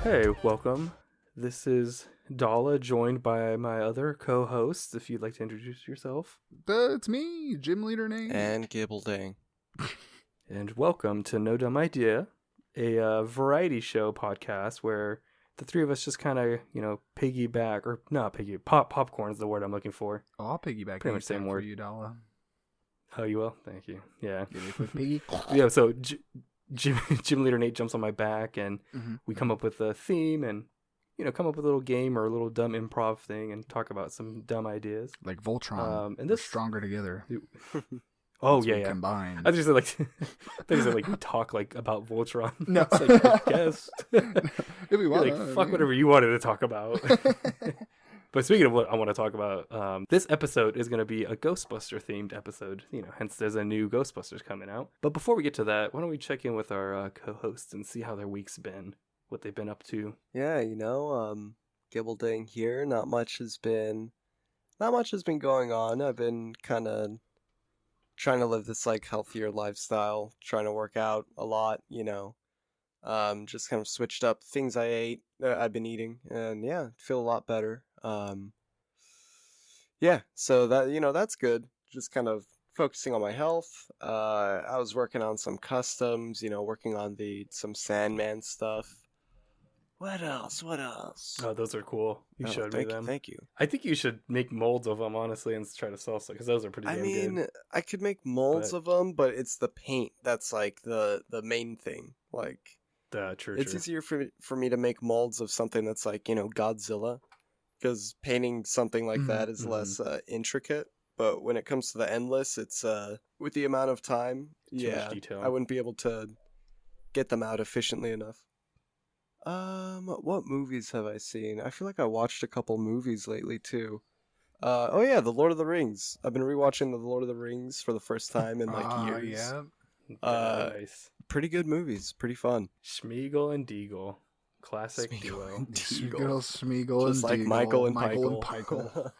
Hey, welcome. This is Dala, joined by my other co-hosts. If you'd like to introduce yourself. It's me, GymleaderNate. And Gibbledang. And welcome to No Dumb Idea, a variety show podcast where the three of us just kind of, piggyback, or not piggy, popcorn is the word I'm looking for. Oh, I'll piggyback. Pretty much same word. For you, Dala. Oh, you will? Thank you. Yeah. Give me a quick piggy. Yeah, so GymleaderNate jumps on my back, and we come up with a theme and, come up with a little game or a little dumb improv thing and talk about some dumb ideas. Like Voltron. And this stronger together. Oh, yeah. Combined. I just said, we talk, about Voltron. No. It's like, I guess. If we want. Fuck whatever you wanted to talk about. But speaking of what I want to talk about, this episode is going to be a Ghostbuster-themed episode. Hence there's a new Ghostbusters coming out. But before we get to that, why don't we check in with our co-hosts and see how their week's been, what they've been up to. Yeah, Gibbledang here. Not much has been going on. I've been kind of trying to live this healthier lifestyle, trying to work out a lot, just kind of switched up things I've been eating, and yeah, feel a lot better. So that, that's good. Just kind of focusing on my health. I was working on some customs, working on some Sandman stuff. What else? Oh, those are cool. You showed me them. Thank you. I think you should make molds of them, honestly, and try to sell some, because those are pretty damn good. I could make molds of them, but it's the paint that's the main thing. True. It's easier for me to make molds of something that's Godzilla, because painting something like that is less intricate. But when it comes to the Endless, it's with the amount of time, Too much detail. I wouldn't be able to get them out efficiently enough. What movies have I seen? I feel like I watched a couple movies lately too. The Lord of the Rings. I've been rewatching The Lord of the Rings for the first time in years. Yeah. Nice. Pretty good movies. Pretty fun. Schmeagol and Deagle. Classic duo. Schmeagol, just and like Deagle. Michael and Michael Peichel.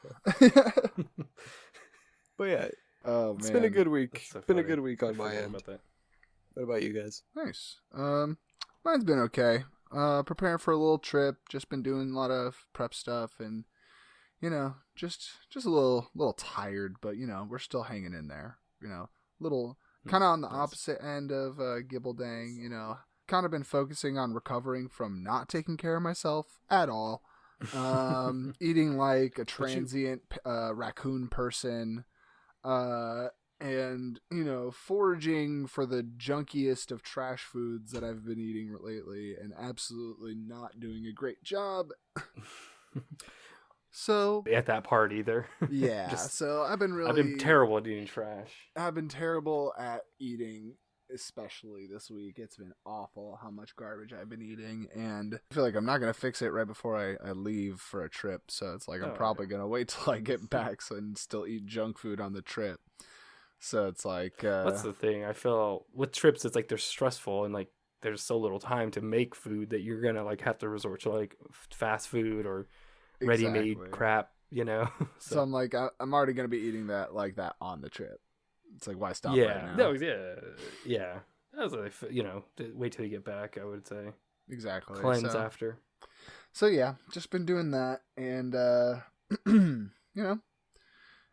But yeah, it's been a good week. So been a funny. good week on my end. About that. What about you guys? Nice. Mine's been okay. Preparing for a little trip. Just been doing a lot of prep stuff, and just a little tired, but we're still hanging in there. Little kind of on the opposite end of Gibbledang. Kind of been focusing on recovering from not taking care of myself at all. Eating like a transient raccoon person. And foraging for the junkiest of trash foods that I've been eating lately, and absolutely not doing a great job. So at that part either. Yeah. So I've been terrible at eating trash. I've been terrible at eating, especially this week. It's been awful how much garbage I've been eating, and I feel like I'm not gonna fix it right before I leave for a trip. So it's like I'm probably gonna wait till I get back and still eat junk food on the trip. So it's like that's the thing. I feel with trips, it's like they're stressful, and there's so little time to make food that you're gonna have to resort to fast food or ready-made crap. So I'm like, I'm already gonna be eating that on the trip. It's like, why stop? Yeah, right now? yeah. That was wait till you get back, I would say. Exactly. Cleanse after. So yeah, just been doing that, and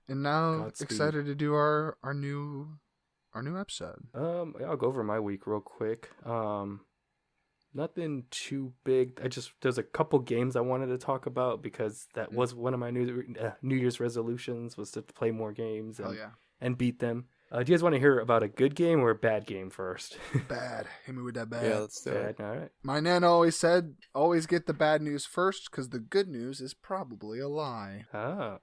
and now Godspeed. Excited to do our new episode. I'll go over my week real quick. Nothing too big. There's a couple games I wanted to talk about, because that was one of my New Year's resolutions, was to play more games and beat them. Do you guys want to hear about a good game or a bad game first? Bad. Hit me with that bad. Yeah, let's do it. All right. My nana always said, always get the bad news first, because the good news is probably a lie. Ah.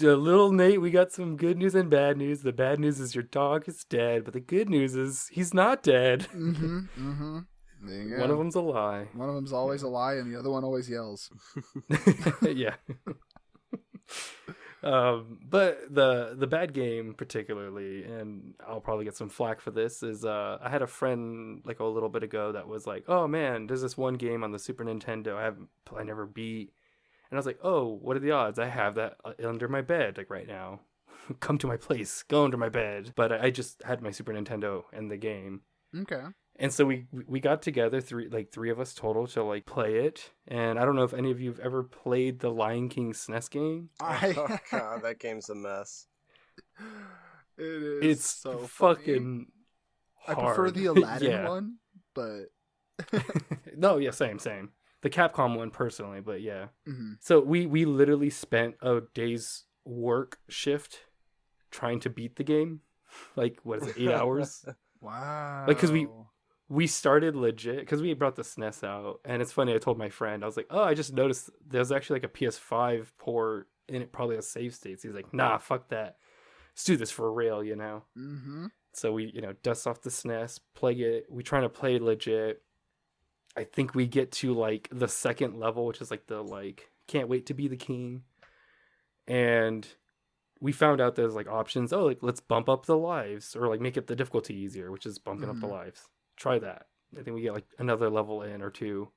little Nate, we got some good news and bad news. The bad news is your dog is dead, but the good news is he's not dead. There you go. One of them's a lie. One of them's always a lie, and the other one always yells. Yeah. But the bad game particularly, and I'll probably get some flack for this, is I had a friend like a little bit ago that was like, oh man, there's this one game on the Super Nintendo I never beat. And I was like, oh, what are the odds? I have that under my bed like right now. Come to my place, go under my bed. But I just had my Super Nintendo and the game. Okay. And so we got together, three of us total, to like play it. And I don't know if any of you have ever played the Lion King SNES game. Oh god, that game's a mess. It is. It's so fucking funny. hard. I prefer the Aladdin Yeah. one, but No, yeah, same. The Capcom one personally, but yeah. Mhm. So we literally spent a day's work shift trying to beat the game. Like, what is it, 8 hours? Wow. Like, because we started legit, because we brought the SNES out, and it's funny, I told my friend, I was like, oh, I just noticed there's actually like a PS5 port, and it probably has save states. He's like, nah, fuck that. Let's do this for real, you know? Mm-hmm. So we, dust off the SNES, play it. We trying to play legit. I think we get to like the second level, which is like the can't wait to be the king. And we found out there's like options. Oh, like let's bump up the lives, or like make it the difficulty easier, which is bumping up the lives. Try that. I think we get like another level in or two.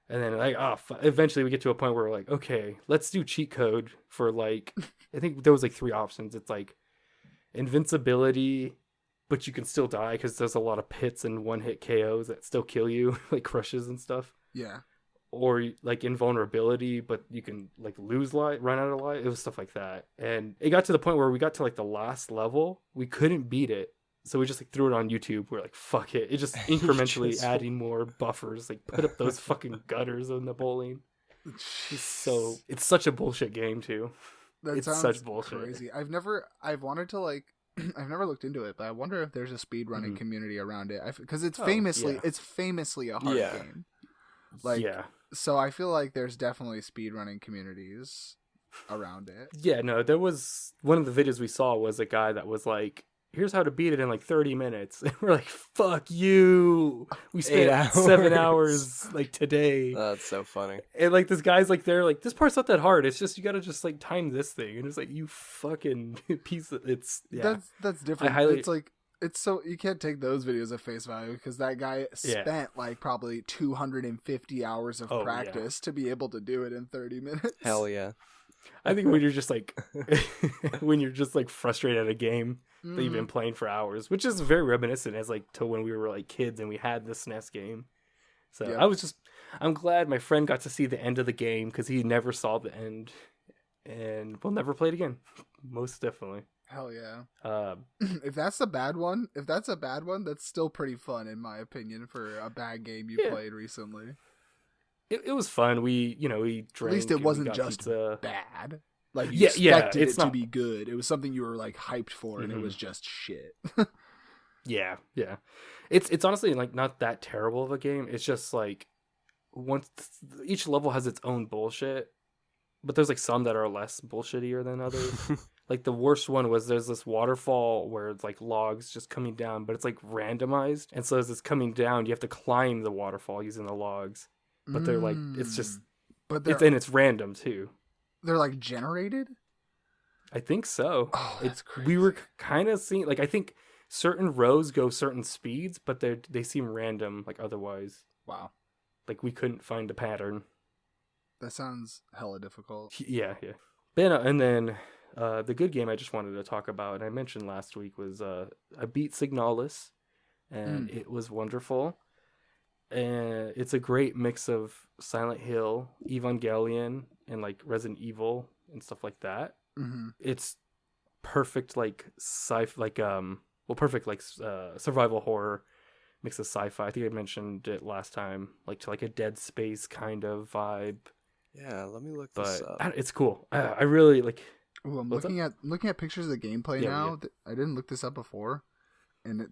And then like, eventually we get to a point where we're like, okay, let's do cheat code for like, I think there was like 3 options. It's like invincibility, but you can still die because there's a lot of pits and one-hit KOs that still kill you, like crushes and stuff. Yeah. Or like invulnerability, but you can like lose life, run out of life. It was stuff like that. And it got to the point where we got to like the last level. We couldn't beat it. So we just like threw it on YouTube. We're like, fuck it. It just incrementally adding more buffers. Like put up those fucking gutters on the bowling. It's such a bullshit game too. That sounds such bullshit. Crazy. I've wanted to like, I've never looked into it, but I wonder if there's a speedrunning community around it. Because it's famously a hard game. Like, yeah. So I feel like there's definitely speedrunning communities around it. Yeah, no, there was one of the videos we saw was a guy that was like, here's how to beat it in like 30 minutes. And we're like, fuck you. We spent 7 hours like today. That's so funny. And like this guy's like, they're like, this part's not that hard. It's just, you got to just like time this thing. And it's like, you fucking piece of, it's, yeah. That's different. It's like, it's so, you can't take those videos at face value because that guy spent like probably 250 hours of practice to be able to do it in 30 minutes. Hell yeah. I think when you're just like, frustrated at a game that you've been playing for hours, which is very reminiscent as like to when we were like kids and we had the SNES game. So I'm glad my friend got to see the end of the game because he never saw the end, and we'll never play it again. Most definitely. Hell yeah. If that's a bad one, that's still pretty fun in my opinion for a bad game you played recently. It was fun. We drank. At least it wasn't just pizza. Bad. Like you expected it to be good. It was something you were like hyped for, and it was just shit. Yeah. It's honestly like not that terrible of a game. It's just like once each level has its own bullshit, but there's like some that are less bullshittier than others. Like the worst one was there's this waterfall where it's like logs just coming down, but it's like randomized, and so as it's coming down, you have to climb the waterfall using the logs. But they're like, it's just, it's random too. They're like generated? I think so. Oh, that's crazy. We were kind of seeing, like, I think certain rows go certain speeds, but they seem random, like, otherwise. Wow. Like, we couldn't find a pattern. That sounds hella difficult. Yeah. And then the good game I just wanted to talk about, and I mentioned last week, was I beat Signalis, and it was wonderful. And it's a great mix of Silent Hill, Evangelion, and like Resident Evil and stuff like that. Mm-hmm. It's perfect, like survival horror mix of sci-fi. I think I mentioned it last time, like to like a Dead Space kind of vibe. Yeah, let me look this up. It's cool. I really like. Ooh, I'm looking at pictures of the gameplay now. Yeah. I didn't look this up before, and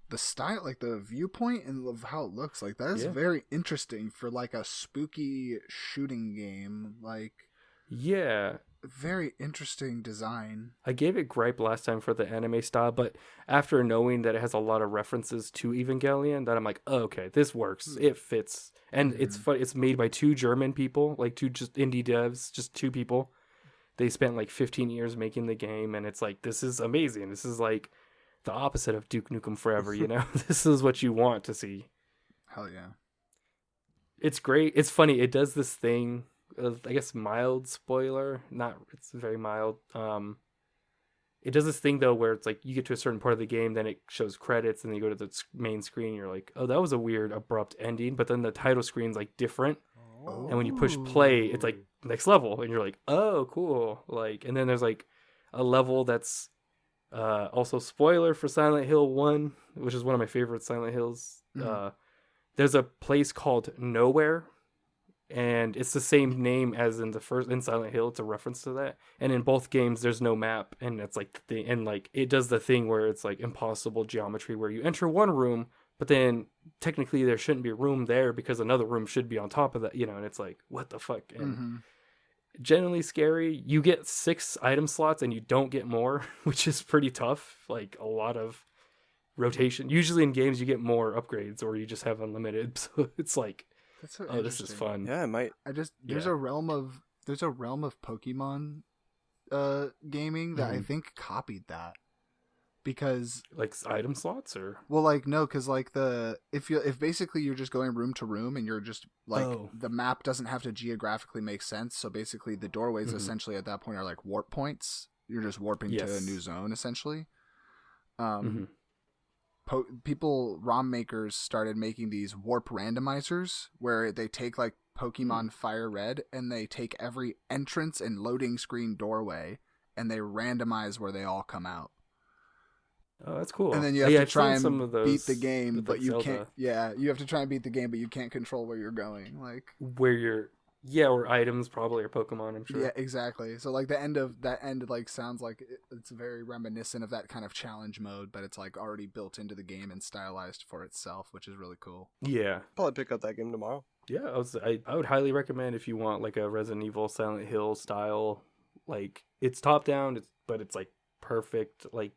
the style, like the viewpoint and of how it looks, like that is very interesting for like a spooky shooting game. Like, yeah, very interesting design. I gave it gripe last time for the anime style, but after knowing that it has a lot of references to Evangelion, that I'm like, oh, okay, this works. It fits. And it's fun. It's made by 2 German people, like 2 just indie devs, just 2 people. They spent like 15 years making the game, and it's like, this is amazing. This is like the opposite of Duke Nukem Forever, you know? This is what you want to see. Hell yeah. It's great. It's funny. It does this thing, I guess mild spoiler. It's very mild. It does this thing though where it's like you get to a certain part of the game, then it shows credits, and then you go to the main screen, you're like, oh, that was a weird abrupt ending. But then the title screen's like different. Oh. And when you push play, it's like next level, and you're like, oh, cool. Like, and then there's like a level that's also spoiler for Silent Hill 1, which is one of my favorite Silent Hills. There's a place called Nowhere, and it's the same name as in in Silent Hill. It's a reference to that. And in both games, there's no map, and it's like it does the thing where it's like impossible geometry, where you enter one room, but then technically there shouldn't be a room there because another room should be on top of that, you know, and it's like, what the fuck? And generally scary. You get 6 item slots and you don't get more, which is pretty tough. Like a lot of rotation. Usually in games you get more upgrades or you just have unlimited. So it's like, That's so oh, this is fun. Yeah, it might. There's a realm of Pokemon gaming that I think copied that. Because like item slots or because like if basically you're just going room to room and you're just like the map doesn't have to geographically make sense, so basically the doorways essentially at that point are like warp points. You're just warping to a new zone essentially. People, ROM makers started making these warp randomizers where they take like Pokemon Fire Red and they take every entrance and loading screen doorway and they randomize where they all come out. Oh, that's cool. And then you have to try and beat the game, but you Zelda. can't. Yeah, you have to try and beat the game, but you can't control where you're going. Like where you're, or items probably, or Pokemon, I'm sure. Yeah, exactly. So like the end of that like sounds like it's very reminiscent of that kind of challenge mode, but it's like already built into the game and stylized for itself, which is really cool. Yeah, Probably pick up that game tomorrow. yeah. I would highly recommend if you want like a Resident Evil, Silent Hill style. Like it's top down, but it's like perfect like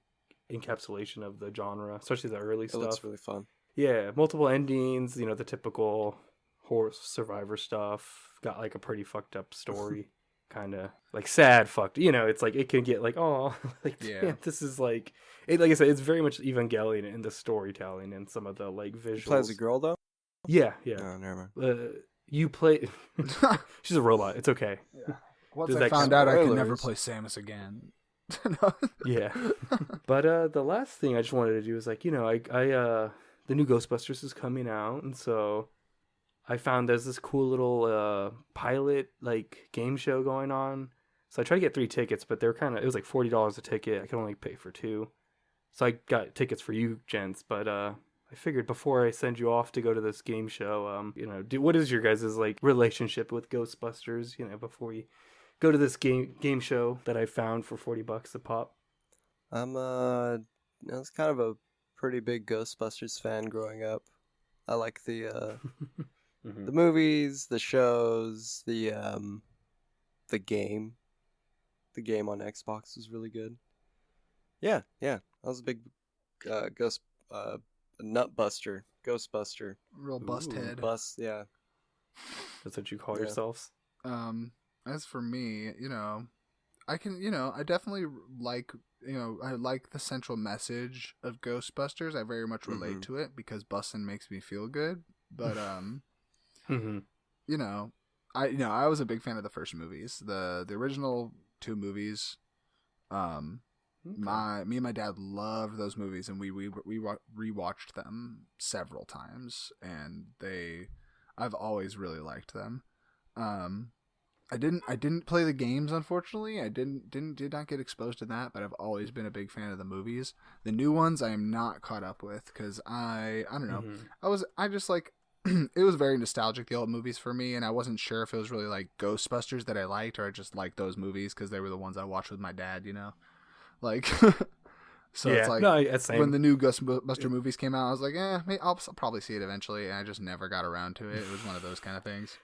encapsulation of the genre, especially the early stuff. Looks really fun. Yeah, multiple endings. You know, the typical horror survivor stuff. Got like a pretty fucked up story, kind of like sad fucked. You know, it's like it can get like, oh, like damn, this is like it. Like I said, it's very much Evangelion in the storytelling and some of the like visuals. Plays a girl though. Yeah. Oh, never mind. You play. She's a robot. It's okay. Yeah. Once Does I that found count? out I could Spoilers. never play Samus again. Yeah. But the last thing I just wanted to do is like, you know, I the new Ghostbusters is coming out, and so I found there's this cool little pilot like game show going on. So I tried to get 3 tickets, but they're it was like $40 a ticket. I could only pay for 2. So I got tickets for you gents, but I figured before I send you off to go to this game show, you know, what is your guys' like relationship with Ghostbusters, you know, before we go to this game show that I found for $40 a pop? I'm I was kind of a pretty big Ghostbusters fan growing up. I like the the movies, the shows, the game. The game on Xbox was really good. Yeah. I was a big nutbuster, Ghostbuster. Real bust head. Bust, yeah. That's what you call yourselves? As for me, you know, I definitely like, you know, I like the central message of Ghostbusters. I very much relate to it because bussin' makes me feel good. But you know, I was a big fan of the first movies, the original 2 movies. Me and my dad loved those movies, and we rewatched them several times, and I've always really liked them. I didn't play the games, unfortunately. I did not get exposed to that, but I've always been a big fan of the movies. The new ones I am not caught up with because I don't know. I just like it was very nostalgic, the old movies for me, and I wasn't sure if it was really like Ghostbusters that I liked or I just liked those movies because they were the ones I watched with my dad, you know? Like so it's like when the new Ghostbuster movies came out, I was like, I'll probably see it eventually, and I just never got around to it. It was one of those kind of things.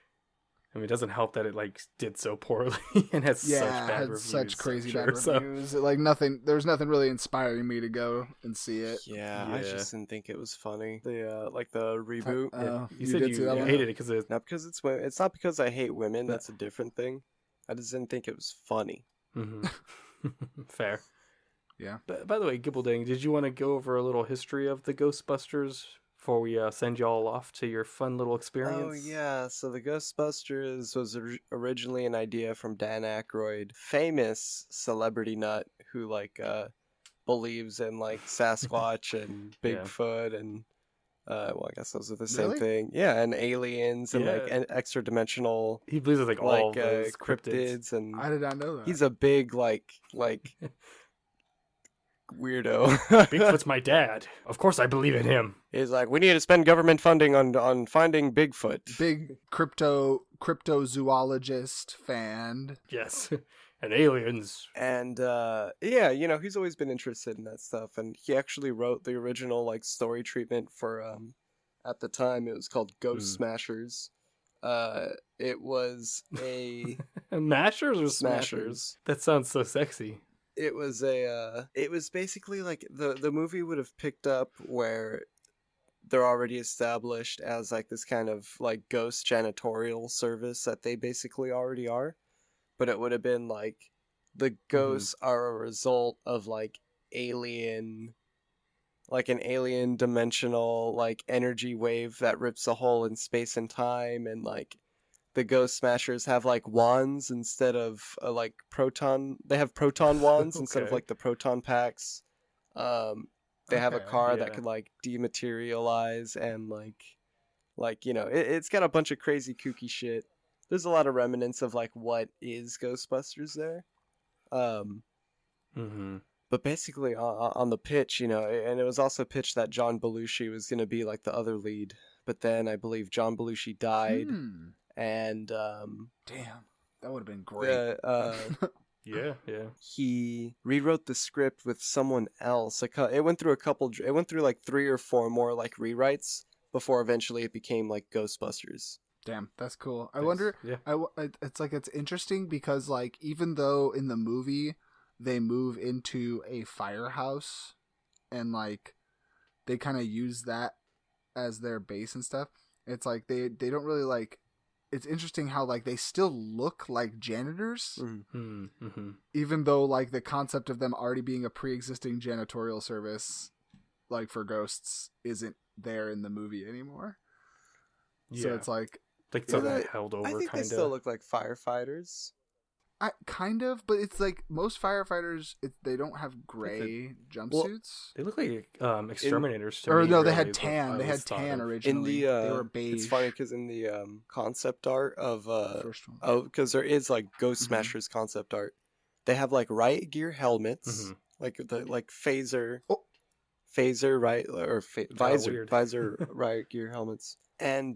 I mean, it doesn't help that it like did so poorly and has such bad reviews. Such crazy I'm bad sure, reviews. Like nothing. There was nothing really inspiring me to go and see it. Yeah, I just didn't think it was funny. The like the reboot. You said did see you that one? hated it because it. Not because it's women. It's not because I hate women. That's a different thing. I just didn't think it was funny. Fair. Yeah. But by the way, Gibbledang, did you want to go over a little history of the Ghostbusters before we send y'all off to your fun little experience? Oh yeah, so the Ghostbusters was originally an idea from Dan Aykroyd, famous celebrity nut who like believes in like Sasquatch and Bigfoot and well, I guess those are the same thing. Yeah, and aliens and like extra dimensional. He believes in like all those cryptids and I did not know that. he's a big like weirdo. Bigfoot's my dad. Of course I believe in him. He's like, we need to spend government funding on finding Bigfoot. Big cryptozoologist fan. Yes. And aliens. And yeah, you know, he's always been interested in that stuff, and he actually wrote the original like story treatment for at the time it was called Ghost Smashers. It was a Mashers or Smashers? That sounds so sexy. It was basically like the movie would have picked up where they're already established as like this kind of like ghost janitorial service that they basically already are, but it would have been like the ghosts are a result of like an alien dimensional like energy wave that rips a hole in space and time, and like the Ghost Smashers have like wands instead of like proton. They have proton wands instead of like the proton packs. They have a car that could like dematerialize and like you know it's got a bunch of crazy kooky shit. There's a lot of remnants of like what is Ghostbusters there. But basically on the pitch, you know, and it was also pitched that John Belushi was going to be like the other lead, but then I believe John Belushi died. And damn, that would have been great. Yeah. He rewrote the script with someone else. Like it went through like 3 or 4 more like rewrites before eventually it became like Ghostbusters. Damn, that's cool. I wonder. Yeah. It's interesting because like even though in the movie they move into a firehouse and like they kind of use that as their base and stuff. It's like they don't really like. It's interesting how like they still look like janitors, even though like the concept of them already being a pre-existing janitorial service, like for ghosts, isn't there in the movie anymore. Yeah. So it's like something held over. I think they still look like firefighters. Kind of, but it's like most firefighters, they don't have gray jumpsuits. They look like exterminators to me. Or no, they really, had tan. They had tan originally. They were beige. It's funny because in the concept art of first one, because there is like Ghost Smashers concept art, they have like riot gear helmets, like the phaser right or visor riot gear helmets. And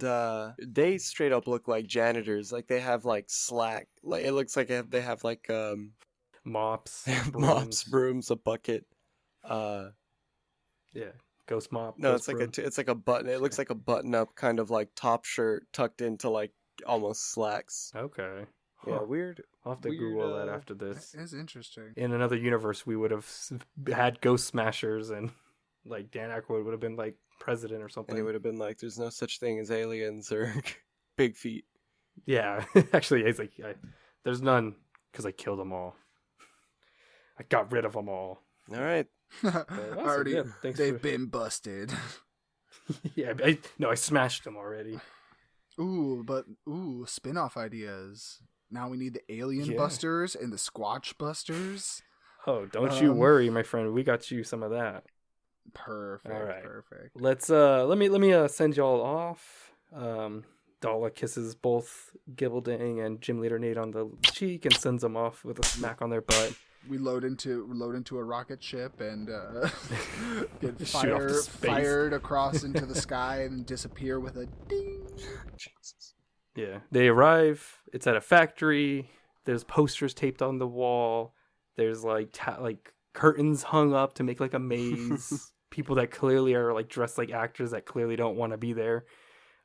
they straight up look like janitors. Like they have like slack. Like it looks like they have like mops, brooms, a bucket. Ghost mop. No, ghost it's like a button. It looks like a button up kind of like top shirt tucked into like almost slacks. Okay. Yeah, weird. I'll have to Google that after this. That is interesting. In another universe, we would have had Ghost Smashers and like Dan Aykroyd would have been like president or something. And it would have been like, there's no such thing as aliens or big feet. Yeah, actually, he's like, there's none because I killed them all. I got rid of them all. All right. Already, they've been busted. Yeah, I smashed them already. Ooh, spin-off ideas. Now we need the Alien Busters and the Squatch Busters. Oh, don't you worry, my friend. We got you some of that. Perfect. All right. Perfect. Let's let me send y'all off. Dala kisses both Gibbledang and Gymleader Nate on the cheek and sends them off with a smack on their butt. We load into a rocket ship and get fired across into the sky and disappear with a ding. Jesus. Yeah, they arrive. It's at a factory. There's posters taped on the wall. There's like curtains hung up to make like a maze. People that clearly are like dressed like actors that clearly don't want to be there.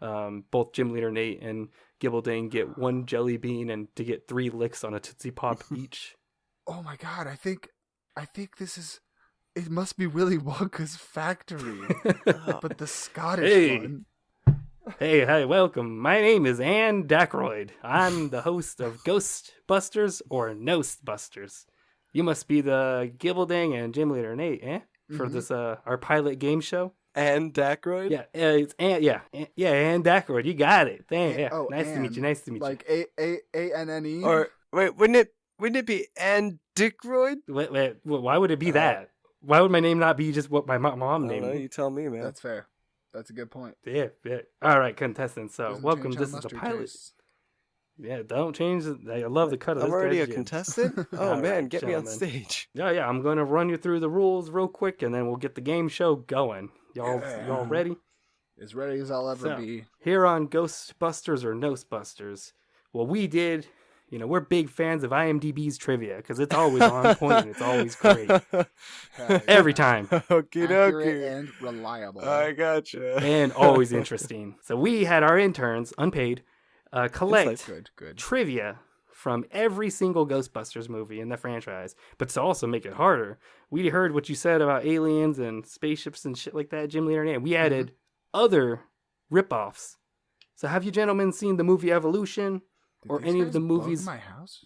Both Gymleader Nate and Gibbledang get 1 jelly bean and to get 3 licks on a Tootsie Pop each. Oh my god, I think this is... It must be Willy Wonka's factory, but the Scottish one. Hey, welcome. My name is Anne Dackroyd. I'm the host of Ghostbusters or Knowstbusters. You must be the Gibbledang and GymleaderNate, eh? For this, our pilot game show. Anne Dackroyd? Yeah, it's Anne, Anne Dackroyd. You got it. Thanks. Yeah, nice to meet you. Nice to meet you. Like A-N-N-E? Or, wait, wouldn't it be Anne Dickroyd? Wait, why would it be that? Why would my name not be just what my mom named me? You tell me, man. That's fair. That's a good point. Yeah. All right, contestants. So, Doesn't welcome. change This how is the mustard pilot. tastes. Yeah, don't change it. I love the cut of this. I'm already a guy's contestant? Oh, All man, right, get me on gentlemen. stage. Yeah, I'm going to run you through the rules real quick, and then we'll get the game show going. Y'all ready? As ready as I'll ever So, be. Here on Ghostbusters or Knowstbusters, what we did, we're big fans of IMDB's trivia, because it's always on point and it's always great. Every time. Okie Accurate dokie. and reliable. I gotcha. And always interesting. So we had our interns, unpaid, collect Good. trivia from every single Ghostbusters movie in the franchise. But to also make it harder, we heard what you said about aliens and spaceships and shit like that, GymleaderNate. We added other ripoffs. So have you gentlemen seen the movie Evolution? Did Or these any of guys the bug movies? my house?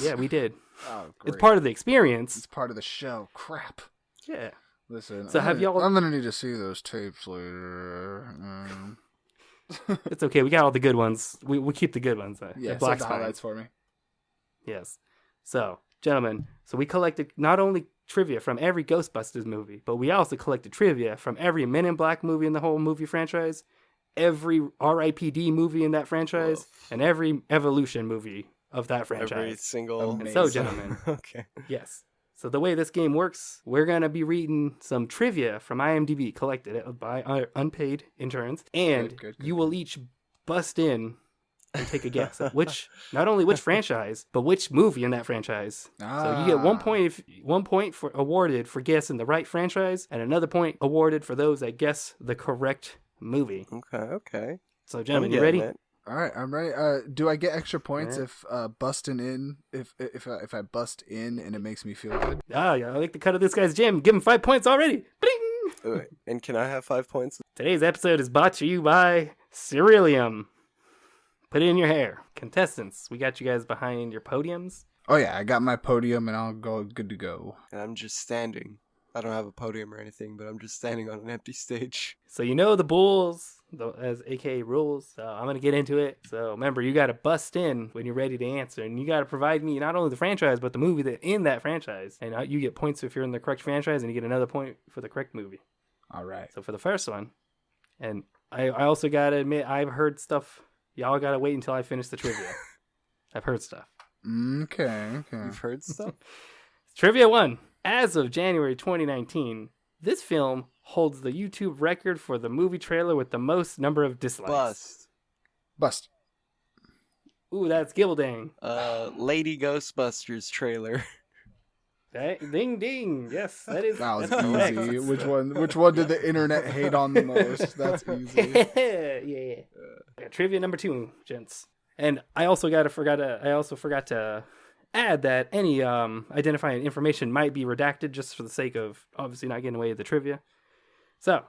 Yeah, we did. Oh, great. It's part of the experience. It's part of the show. Crap. Yeah. Listen, So have y'all- I'm gonna need to see those tapes later. It's okay. We got all the good ones. We keep the good ones. Yeah, Black save the Spine. highlights for me. Yes. So, gentlemen, we collected not only trivia from every Ghostbusters movie, but we also collected trivia from every Men in Black movie in the whole movie franchise, every R.I.P.D. movie in that franchise, and every Evolution movie of that franchise. Every single... And so, gentlemen, Okay. yes. So the way this game works, we're going to be reading some trivia from IMDb collected by our unpaid interns, and Good. you will each bust in and take a guess at not only which franchise, but which movie in that franchise. So you get 1 point, 1 point for awarded for guessing the right franchise, and another point awarded for those that guess the correct movie. Okay. So, gentlemen, you ready? It. All right, I'm ready. Do I get extra points Yeah. if busting in? If I bust in and it makes me feel good? Ah, yeah, I like the cut of this guy's gym. Give him 5 points already. Bing! Wait, and can I have 5 points? Today's episode is brought to you by Cerealium. Put it in your hair. Contestants, we got you guys behind your podiums. Oh yeah, I got my podium and I'll go good to go. And I'm just standing. I don't have a podium or anything, but I'm just standing on an empty stage. So you know the bulls, as aka rules. So I'm going to get into it. So remember, you got to bust in when you're ready to answer. And you got to provide me not only the franchise, but the movie that in that franchise. And you get points if you're in the correct franchise, and you get another point for the correct movie. All right. So for the first one, and I also got to admit, I've heard stuff. Y'all got to wait until I finish the trivia. I've heard stuff. Okay. You've heard stuff? Trivia 1. As of January 2019, this film holds the YouTube record for the movie trailer with the most number of dislikes. Bust. Ooh, that's Gibbledang. Lady Ghostbusters trailer. Okay. Ding ding. Yes, that is. That was that's correct. easy. Which one did the internet hate on the most? That's easy. Yeah. Trivia number 2, gents. And I also forgot to add that any identifying information might be redacted just for the sake of obviously not getting away with the trivia. So,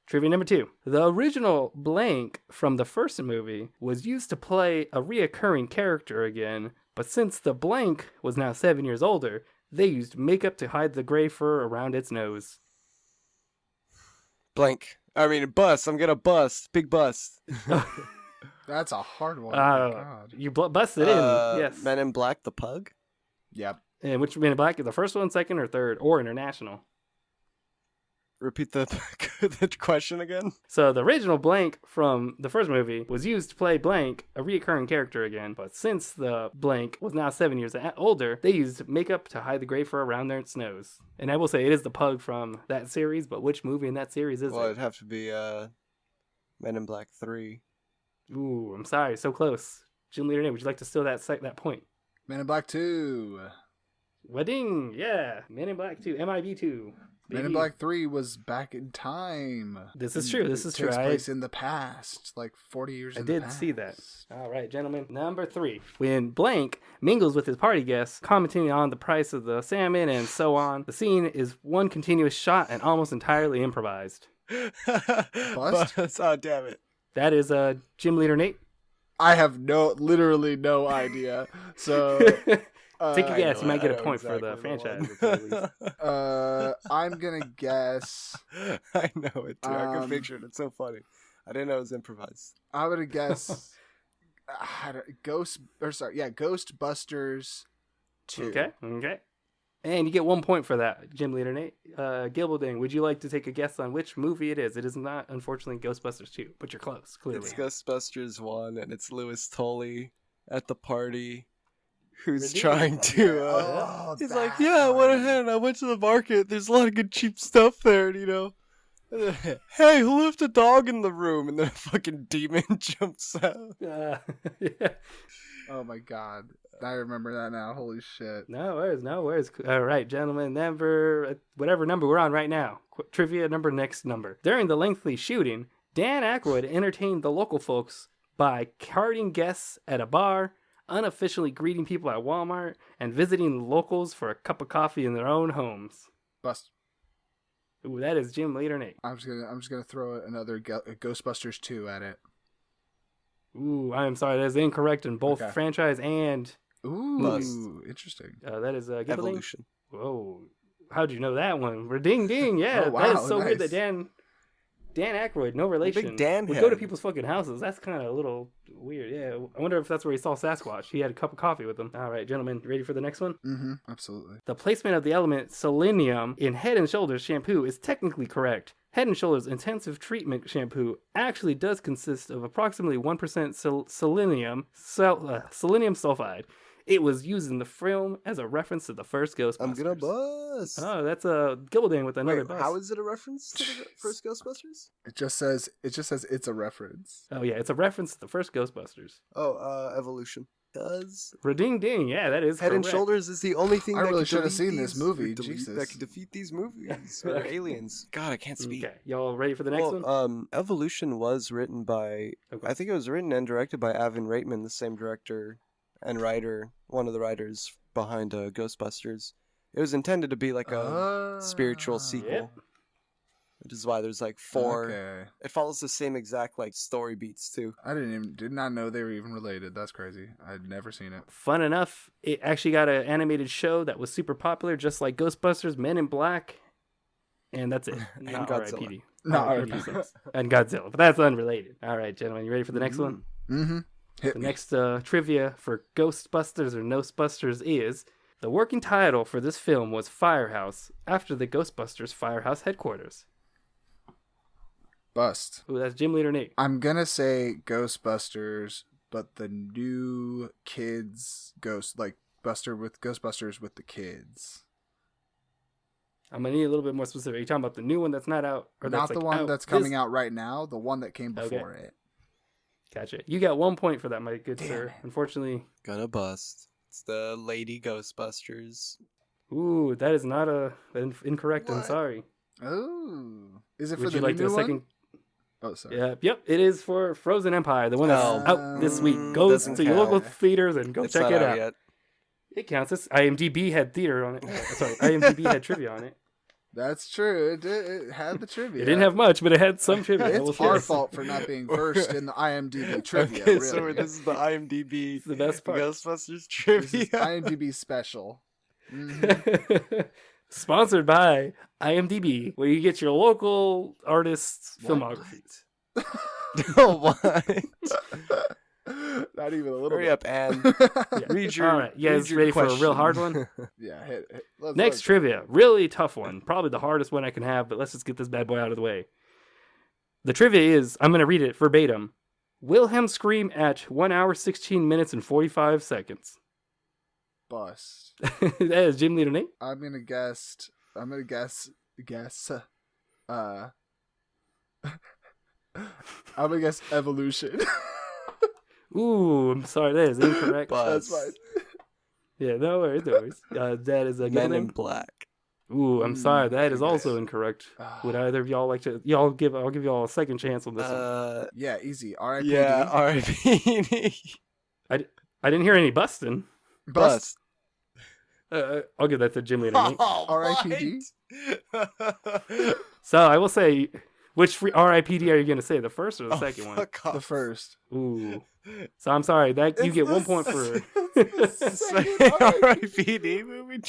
trivia number 2. The original blank from the first movie was used to play a reoccurring character again, but since the blank was now 7 years older, they used makeup to hide the gray fur around its nose. Blank. I mean, bust. I'm gonna bust. Big bust. That's a hard one. Oh my God. You busted in, yes. Men in Black, the pug? Yep. And which Men in Black? The first one, second, or third, or international? Repeat the question again? So the original blank from the first movie was used to play blank, a reoccurring character again. But since the blank was now 7 years older, they used makeup to hide the gray fur around their nose. And I will say it is the pug from that series, but which movie in that series is Well, it? it'd have to be Men in Black 3. Ooh, I'm sorry, so close. GymleaderNate, would you like to steal that point? Men in Black 2. Wedding, yeah. Men in Black 2, MIB 2. Men in Black 3 was back in time. This is true. This is true. Takes place in the past, like 40 years I in the did past. see that. All right, gentlemen. Number 3. When Blank mingles with his party guests, commenting on the price of the salmon and so on, the scene is one continuous shot and almost entirely improvised. Bust? Oh, damn it. That is Gym Leader Nate. I have literally no idea. So... Take a guess. You might get a know point for exactly the the franchise. one. At least. I'm gonna guess. I know it too. I can picture it. It's so funny. I didn't know it was improvised. I'm gonna guess. Ghostbusters 2. Okay. And you get 1 point for that, Gym Leader Nate. Gibbledang, would you like to take a guess on which movie it is? It is not, unfortunately, Ghostbusters 2, but you're close, clearly. It's Ghostbusters 1, and it's Louis Tully at the party. Who's trying to he's like, yeah, I went ahead and I went to the market. There's a lot of good cheap stuff there, and, you know. Hey, who left a dog in the room? And then a fucking demon jumps out. Yeah. Oh my god. I remember that now. Holy shit. No worries. All right, gentlemen, whatever number we're on right now. Trivia next number. During the lengthy shooting, Dan Aykroyd entertained the local folks by carding guests at a bar, unofficially greeting people at Walmart, and visiting locals for a cup of coffee in their own homes. Bust. Ooh, that is Gym Leader Nate. I'm just gonna throw another Ghostbusters 2 at it. Ooh, I am sorry. That is incorrect in both franchise and movies. Interesting. That is Gibbleding. Evolution. Whoa. How'd you know that one? Ding ding. Yeah, Oh, wow, that is so nice. weird that Dan Aykroyd, no relation, Big Dan would head. go to people's fucking houses. That's kind of a little weird. Yeah, I wonder if that's where he saw Sasquatch. He had a cup of coffee with him. All right, gentlemen, ready for the next one? Mm-hmm. Absolutely. The placement of the element selenium in Head & Shoulders shampoo is technically correct. Head & Shoulders Intensive Treatment Shampoo actually does consist of approximately 1% selenium sulfide. It was used in the film as a reference to the first Ghostbusters. I'm gonna bust. Oh, that's a Gibbledang with another Wait, bust. how is it a reference to the first Ghostbusters? It just says it's a reference. Oh yeah, it's a reference to the first Ghostbusters. Oh, Evolution. Does Ding ding, yeah, that is Head and correct. Shoulders is the only thing I that really can should have delete seen this these- movie, or delete- Jesus. that can defeat these movies or aliens. God, I can't speak. Okay, y'all ready for the next one? Evolution was written by Okay. I think it was written and directed by Avin Reitman, the same director and writer, one of the writers behind Ghostbusters. It was intended to be like a spiritual sequel, Yep. which is why there's like 4. Okay. It follows the same exact like story beats too. I did not know they were even related. That's crazy. I'd never seen it. Fun enough, it actually got an animated show that was super popular, just like Ghostbusters, Men in Black, and that's it. And Not Godzilla. R.I.P.D. Not R.I.P.D. R.I.P.D. sucks. And Godzilla, but that's unrelated. All right, gentlemen, you ready for the next one? Mm-hmm. The next trivia for Ghostbusters or Knowstbusters is the working title for this film was Firehouse, after the Ghostbusters Firehouse headquarters. Bust. Ooh, that's Gym Leader Nate. I'm gonna say Ghostbusters, but the new kids Ghostbusters with the kids. I'm gonna need a little bit more specific. Are you talking about the new one that's not out, or Not that's the like one that's coming out right now. The one that came before it. Gotcha. You got 1 point for that, my good sir. it. Unfortunately, Gonna bust. It's the Lady Ghostbusters. ooh, that is not incorrect. I'm What? sorry. Oh, is it for Would the you like new the one? second? Oh, sorry. Yeah, yep. It is for Frozen Empire, the one that's out this week. Go doesn't to your local count. theaters and go It's check not it out out. yet. It counts. IMDB had theater on it. Sorry, IMDB had trivia on it. That's true. It had the trivia. It didn't have much, but it had some trivia. I will It's say. our fault for not being first in the IMDb trivia. Okay, really. so this is the IMDb It's the best part. Ghostbusters This trivia. is IMDb special. Mhm. Sponsored by IMDB, where you get your local artists' filmographies. What? Not even a little Hurry bit. up, Anne. Read your. All right, you read guys your ready for a real question. hard one? Yeah, hit. Let's Next trivia, really tough one. Probably the hardest one I can have, but let's just get this bad boy out of the way. The trivia is, I'm going to read it verbatim. Wilhelm scream at 1 hour, 16 minutes, and 45 seconds. Bust. That is Gym Leader Nate. I'm gonna guess. I'm gonna guess evolution. Ooh, I'm sorry, that is incorrect. But- That's fine. Yeah, no worries, no worries. That is a Men in Gibbledang. Black. Ooh, I'm sorry. That is I also guess. incorrect. Would either of y'all like to? I'll give y'all a second chance on this one. Yeah, easy. R.I.P.D. Yeah, R.I.P.D. I didn't hear any busting. Bust. I'll give that to Gym Leader Nate. R.I.P.D. So I will say, which R.I.P.D. are you going to say? The first or the second one? Fuck off. The first. Ooh. So I'm sorry that you get 1 point for. R.I.P.D. movie.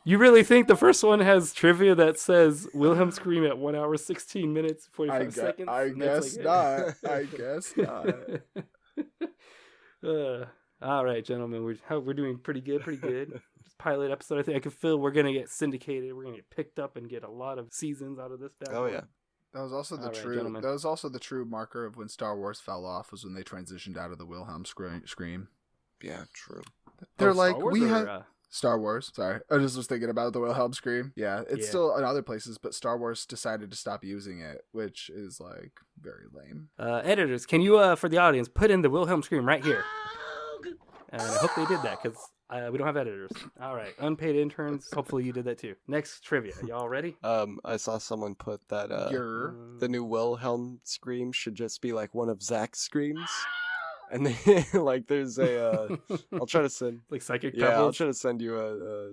You really think the first one has trivia that says Wilhelm scream at 1 hour 16 minutes 45 seconds? I And that's guess like not. I guess not. All right, gentlemen, we're doing pretty good. This pilot episode, I think I can feel we're gonna get syndicated. We're gonna get picked up and get a lot of seasons out of this. Oh yeah. That was also All right, gentlemen. That was also the true marker of when Star Wars fell off, was when they transitioned out of the Wilhelm scream. Yeah, true. They're Star like, Wars we or, had Star Wars. Sorry, I just was thinking about the Wilhelm scream. Yeah, it's Yeah. still in other places, but Star Wars decided to stop using it, which is like very lame. editors, can you for the audience put in the Wilhelm scream right here? And I hope they did that because we don't have editors. All right, unpaid interns. Hopefully you did that too. Next trivia. Y'all ready? I saw someone put that the new Wilhelm scream should just be like one of Zach's screams. And then, like, there's a, I'll try to send, Like psychic yeah, I'll pebbles? try to send you a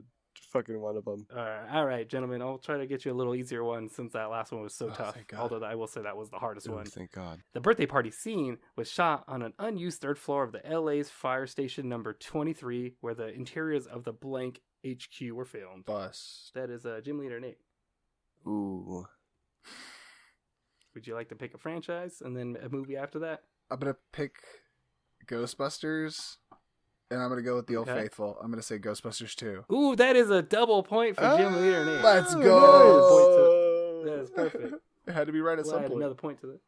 fucking one of them. All right, gentlemen. I'll try to get you a little easier one since that last one was so Oh, tough. thank God. Although I will say that was the hardest one. Thank God. The birthday party scene was shot on an unused third floor of the LA's fire station number 23, where the interiors of the blank HQ were filmed. Bus. That is Gym Leader Nate. Ooh. Would you like to pick a franchise and then a movie after that? I'm gonna pick Ghostbusters, and I'm gonna go with the Old Okay. Faithful. I'm gonna say Ghostbusters 2. Ooh, that is a double point for Gym Leader Nate. Let's That go. is perfect. It had to be right at We'll some add point. another point to that.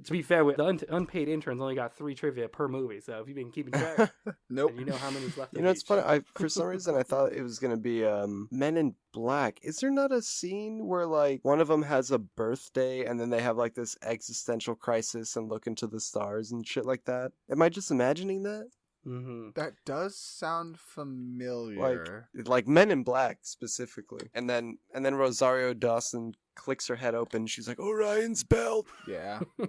To be fair, with the unpaid interns only got 3 trivia per movie, so if you've been keeping track, Nope. then you know how many's left. You of know, it's each. funny. For some reason, I thought it was gonna be Men in Black. Is there not a scene where like one of them has a birthday and then they have like this existential crisis and look into the stars and shit like that? Am I just imagining that? Mm-hmm. That does sound familiar. Like Men in Black specifically. And then Rosario Dawson clicks her head open. She's like, Orion's belt. Yeah. I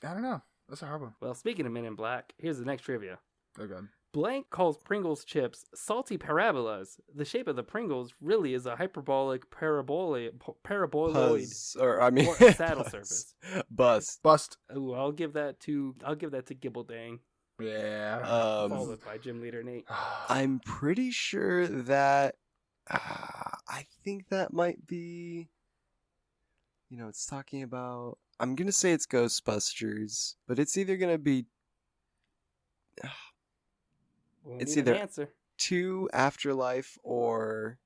don't know. That's a hard one. Well, speaking of Men in Black, here's the next trivia. Okay. Blank calls Pringles chips salty parabolas. The shape of the Pringles really is a hyperbolic paraboloid Buzz, or I mean, or a saddle buzz. surface. Bust. Bust. Ooh, I'll give that to Gibbledang, Yeah. followed by Gym Leader Nate. I'm pretty sure that I think that might be. You know, it's talking about. I'm gonna say it's Ghostbusters, but it's either gonna be We'll It's need an either- answer. 2 Afterlife or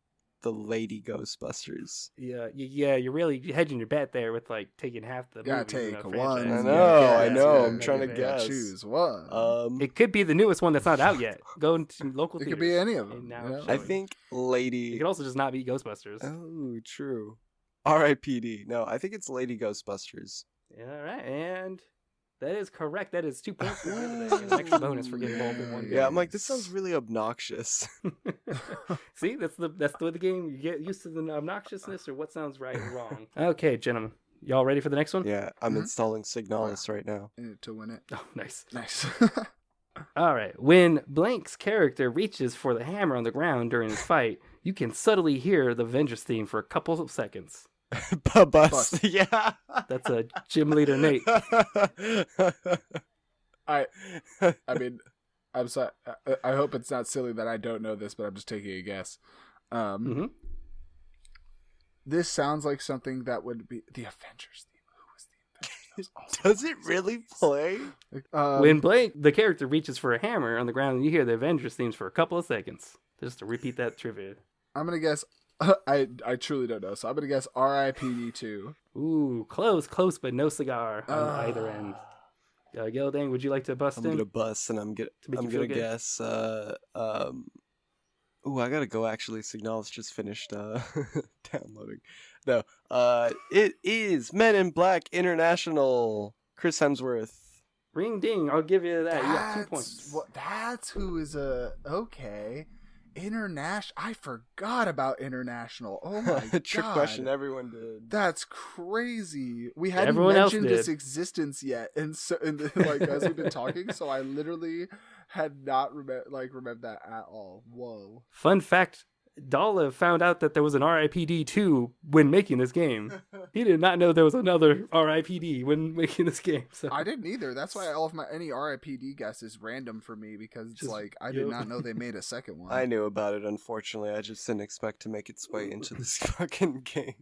the Lady Ghostbusters. Yeah, you're really hedging your bet there with like taking half the Gotta movies in take a one. franchise. I know, Yeah, I'm trying to yeah. guess. Choose one. It could be the newest one that's not out yet. Go into local It theaters. could be any of and them. now you know? it's I showing. think It Lady. could also just not be Ghostbusters. Oh, true. R.I.P.D. No, I think it's Lady Ghostbusters. Yeah, all right, and that is correct. That is 2 points for Gibbledang. An extra bonus for getting both in one Yeah, game. I'm like, this sounds really obnoxious. See, that's the way the game. You get used to the obnoxiousness or what sounds right and wrong. Okay, gentlemen, y'all ready for the next one? Yeah, I'm Mhm. installing Signalis right now. In it to win it. Oh, nice. Nice. All right. When Blank's character reaches for the hammer on the ground during his fight, you can subtly hear the Avengers theme for a couple of seconds. Bust. Bust. Yeah. That's a Gym Leader Nate. I mean, I'm sorry. I hope it's not silly that I don't know this, but I'm just taking a guess. Mhm. This sounds like something that would be the Avengers theme. Who was the Avengers? That was Does it really play? awesome. When Blank, the character, reaches for a hammer on the ground, you hear the Avengers themes for a couple of seconds. Just to repeat that trivia. I'm gonna guess. I truly don't know, so I'm gonna guess R.I.P.D. 2. Ooh, close, but no cigar on either end. Gibbledang, would you like to bust I'm in? gonna bust, and I'm make gonna you feel good? guess. Ooh, I gotta go. Actually, Signalis just finished downloading. No, it is Men in Black International. Chris Hemsworth. Ring ding, I'll give you that. You got 2 points. That's who is okay. International. I forgot about international. Oh my god. Trick question. Everyone did. That's crazy. We hadn't Everyone else mentioned did. its existence yet, and so like as we've been talking, so I literally had not remembered that at all. Whoa. Fun fact: Dala found out that there was an RIPD 2 when making this game. He did not know there was another RIPD when making this game. So I didn't either. That's why all of my any RIPD guess is random for me because it's Just- like I did not know they made a second one. I knew about it, unfortunately. I just didn't expect to make its way into this fucking game.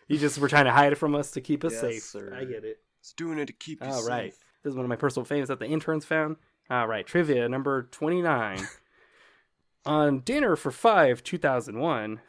you just were trying to hide it from us to keep us Yes, safe. sir. I get it. It's doing it to keep you All safe. right. This is one of my personal favorites that the interns found. All right. Trivia number 29. On Dinner for Five, 2001,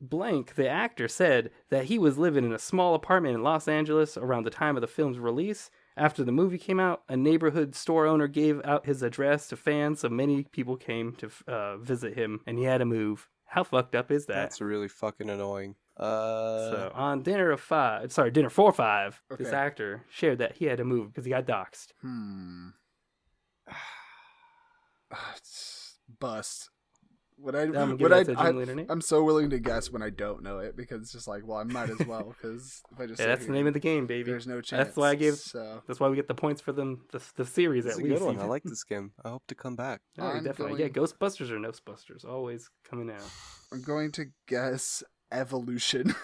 Blank, the actor, said that he was living in a small apartment in Los Angeles around the time of the film's release. After the movie came out, a neighborhood store owner gave out his address to fans, so many people came to visit him, and he had to move. How fucked up is that? That's really fucking annoying. So on Dinner for Five, this Okay. actor shared that he had to move because he got doxxed. Bust. I'm gonna give that to I, GymleaderNate. I'm so willing to guess when I don't know it because it's just like, well, I might as well because if I just Yeah, sit that's the here, name of the game, baby. there's no chance. That's why I gave. So That's why we get the points for them. The series It's at a least. good one. I like this game. I hope to come back. Oh, I'm definitely. going- Yeah, Ghostbusters or Knowstbusters, always coming out. I'm going to guess evolution.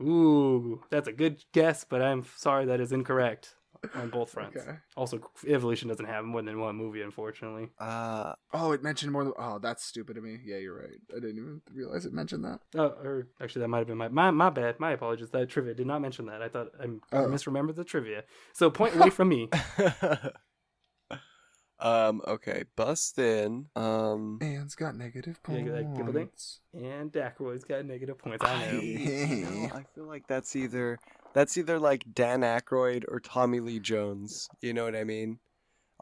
Ooh, that's a good guess, but I'm sorry that is incorrect on both fronts. Okay. Also, Evolution doesn't have more than one movie, unfortunately. Oh, it mentioned more than. Oh, that's stupid of me. Yeah, you're right. I didn't even realize it mentioned that. Oh, or actually, that might have been my bad. My apologies. That trivia did not mention that. I thought I misremembered the trivia. So point away from me. Okay. Bust in. Anne's got negative Yeah, points. like Gibbledang. And Aykroyd's got negative points. I know. I feel like that's either like Dan Aykroyd or Tommy Lee Jones. You know what I mean?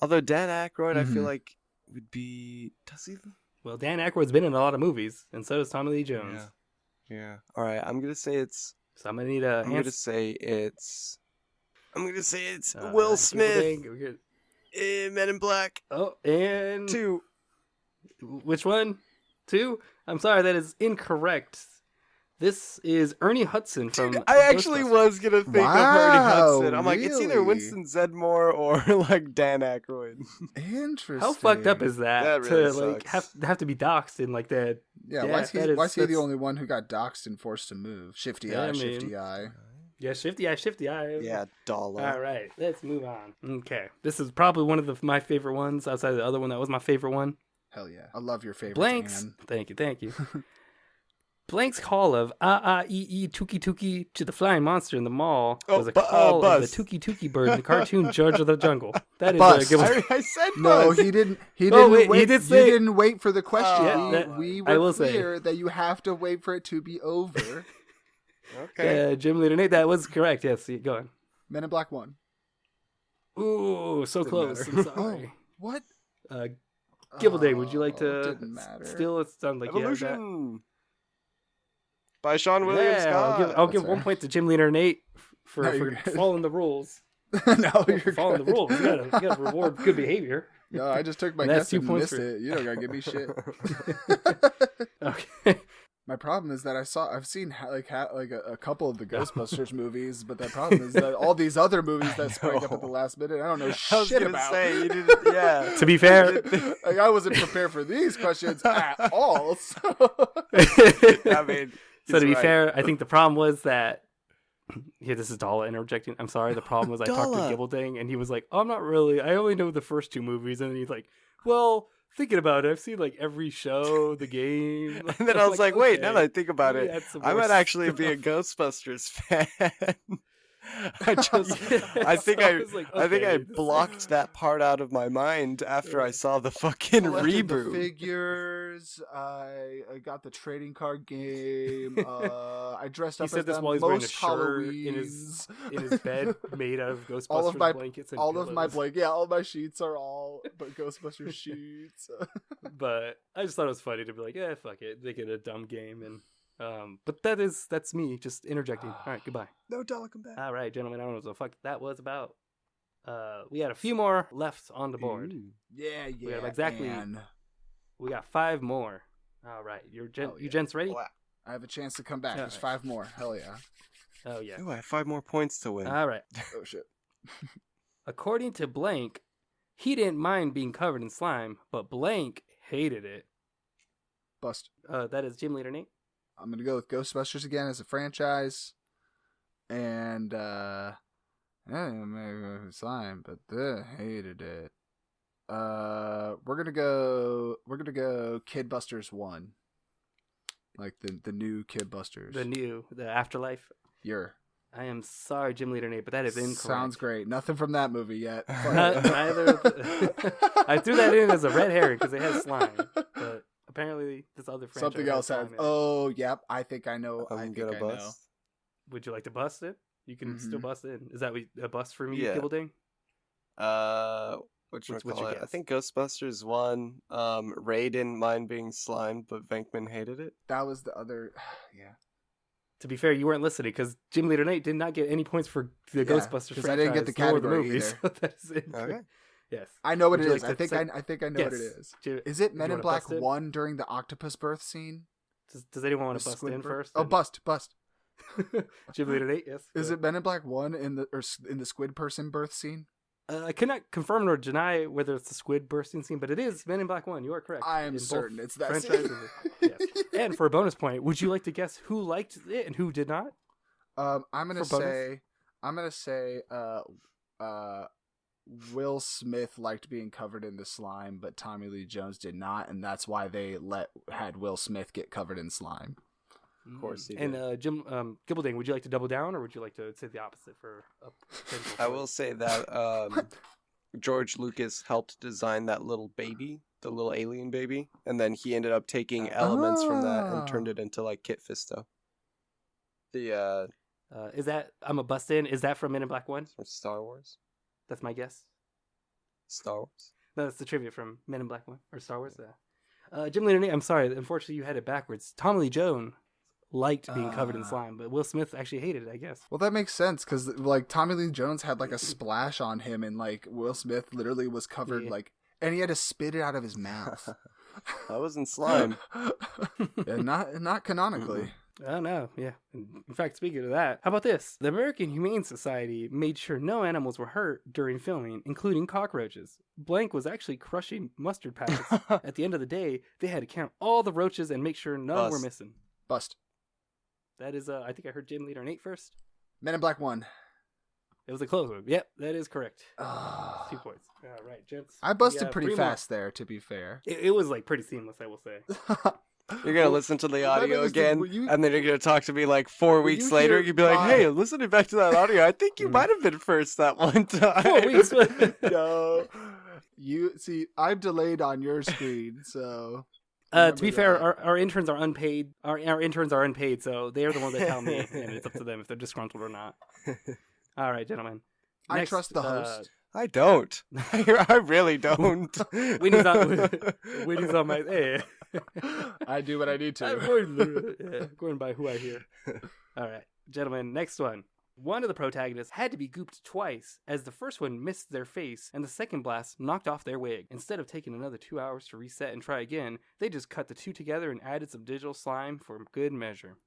Although Dan Aykroyd, I feel like would be. Does he? Well, Dan Aykroyd's been in a lot of movies, and so does Tommy Lee Jones. Yeah. All right. I'm gonna say it's. So I'm gonna need a. I'm gonna say it's Will Gibbledang. Smith. We're good. Men in Black Oh, and 2. Which one? 2? I'm sorry, that is incorrect. This is Ernie Hudson from. Dude, I actually Ghostbusters. was gonna think of Ernie Wow, Hudson. I'm like, it's either really? Winston Zedmore or like Dan Aykroyd. Interesting. How fucked up is that? That really to like sucks. have to be doxxed in like that? Yeah, Yeah, why is he that's the only one who got doxxed and forced to move? Shifty Yeah, eye, I mean- shifty eye. Yeah, shifty eye. Yeah, Dala. All right, let's move on. Okay, this is probably one of my favorite ones outside of the other one that was my favorite one. Hell yeah. I love your favorite. Blanks. Thank you. Blank's call of Tuki Tuki to the flying monster in the mall was a call of Buzz. the Tuki Tuki bird in the cartoon Judge of the Jungle. That is Buzz. I said No, Buzz. he didn't. He Oh, didn't wait, wait. he did You say- didn't wait for the question. Yeah, that- we I were will say. clear that you have to wait for it to be over. Okay. GymleaderNate, that was correct. Yes, go on. Men in Black 1. Ooh, so Didn't close. matter. I'm sorry. What? Gibbledang, would you like to Didn't matter. still? It sounded like you had that. Evolution. By Sean William Yeah, Scott. I'll give That's 1 fair. point to GymleaderNate for No, you're good. following the rules. No, you're For following the good. rules. You gotta reward good behavior. No, I just took my And that's guess 2 and points missed for- it. You don't gotta give me shit. Okay. My problem is that I've seen a couple of the Ghostbusters movies, but the problem is that all these other movies that sprang up at the last minute, I don't know I was shit gonna about. say you didn't. Yeah. To be fair, Like I wasn't prepared for these questions at all. So. I mean, so to be he's right. fair, I think the problem was that. Yeah, this is Dala interjecting. I'm sorry. The problem was I talked to Dala. Gibbledang, and he was like, "Oh, I'm not really. I only know the first 2 movies." And then he's like, "Well, thinking about it, I've seen like every show, the game." And then I was like, wait, now that I okay, think about maybe it, add some I more might actually be a stuff. Ghostbusters fan. I Yeah, think so I was like, I think okay, I this is- blocked that part out of my mind after I saw the fucking Collected the reboot. figures. I got the trading card game. I dressed He up said as this them while he's wearing a most shirt Halloweens. in his bed made out of Ghostbusters All of my blankets and all of my pillows. all my sheets are all but Ghostbusters sheets. But I just thought it was funny to be like, yeah, fuck it, make it a dumb game, and but that's me just interjecting. All right, goodbye. No, Dala, come back. All right, gentlemen, I don't know what the fuck that was about. We had a few more left on the board. Yeah, We yeah. have exactly- man. We got 5 more. All right, you yeah. gents ready? Wow. I have a chance to come back. All There's right. 5 more. Hell yeah. Oh yeah. Ooh, I have 5 more points to win. All right. Oh shit. According to Blank, he didn't mind being covered in slime, but Blank hated it. Bust. That is Gym Leader Nate. I'm gonna go with Ghostbusters again as a franchise, and slime, but they hated it. We're gonna go Kid Busters 1, like the new Kid Busters. The Afterlife. I am sorry, Gym Leader Nate, but that is incorrect. Sounds great. Nothing from that movie yet. Neither. I threw that in as a red herring because it has slime, but apparently this other franchise Something else has. Oh, yep. I think I know. I'm gonna bust. Would you like to bust it? You can still bust in. Is that a bust for me, Yeah. Gibbledang? What's your your guess? I think Ghostbusters 1. Ray didn't mind being slimed, but Venkman hated it. That was the other. Yeah. To be fair, you weren't listening because Gym Leader Nate did not get any points for the Ghostbusters franchise. I didn't get the nor category movie, either. So that is incorrect. Okay. Yes. I know what Would it you is. like to I think I know what it is. Is it Men in wanna Black bust in? 1 during the octopus birth scene? Does anyone want The to bust squid in birth? first? Oh, bust. Gym Leader Nate, yes. Is it Men in Black 1 in the squid person birth scene? I cannot confirm nor deny whether it's the squid bursting scene, but it is Men in Black 1. You are correct. I am In certain both it's that franchises. scene. Yes. And for a bonus point, would you like to guess who liked it and who did not? I'm gonna say Will Smith liked being covered in the slime, but Tommy Lee Jones did not, and that's why they had Will Smith get covered in slime. Of course he And did. Jim Gibbledang, would you like to double down, or would you like to say the opposite for a potential I point? will say that George Lucas helped design that little baby, the little alien baby, and then he ended up taking elements from that and turned it into like Kit Fisto. The Is that I'm a bust in? Is that from Men in Black 1? from Star Wars. That's my guess. Star Wars. No, that's the trivia from Men in Black 1 or Star Wars. Jim Leonard, I'm sorry. Unfortunately, you had it backwards. Tommy Lee Jones liked being covered in slime, but Will Smith actually hated it, I guess. Well, that makes sense because like Tommy Lee Jones had like a splash on him, and like Will Smith literally was covered and he had to spit it out of his mouth. That wasn't slime. Yeah, not canonically. Oh, no, yeah. In fact, speaking of that, how about this? The American Humane Society made sure no animals were hurt during filming, including cockroaches. Blank was actually crushing mustard packets. At the end of the day, they had to count all the roaches and make sure none were missing. Bust. That is, I think I heard GymleaderNate first. Men in Black 1. It was a close one. Yep, that is correct. Oh. 2 points. All right, gents. I busted Yeah, pretty 3 more. fast there, to be fair. It was like pretty seamless, I will say. You're gonna listen to the audio is the- again, will you- and then you're gonna talk to me like 4 weeks you later. hear You'd be like, my- "Hey, I'm listening back to that audio. I think you might have been first that one time." 4 weeks. No. You see, I'm delayed on your screen, so To be remember fair, that. our interns are unpaid. Our interns are unpaid, so they are the ones that tell me, and it's up to them if they're disgruntled or not. All right, gentlemen. I Next, trust the host. I don't. I really don't. Winnie's on my. Hey. I do what I need I'm to. going by who I hear. All right, gentlemen. Next one. One of the protagonists had to be gooped twice, as the first one missed their face and the second blast knocked off their wig. Instead of taking another 2 hours to reset and try again, they just cut the two together and added some digital slime for good measure.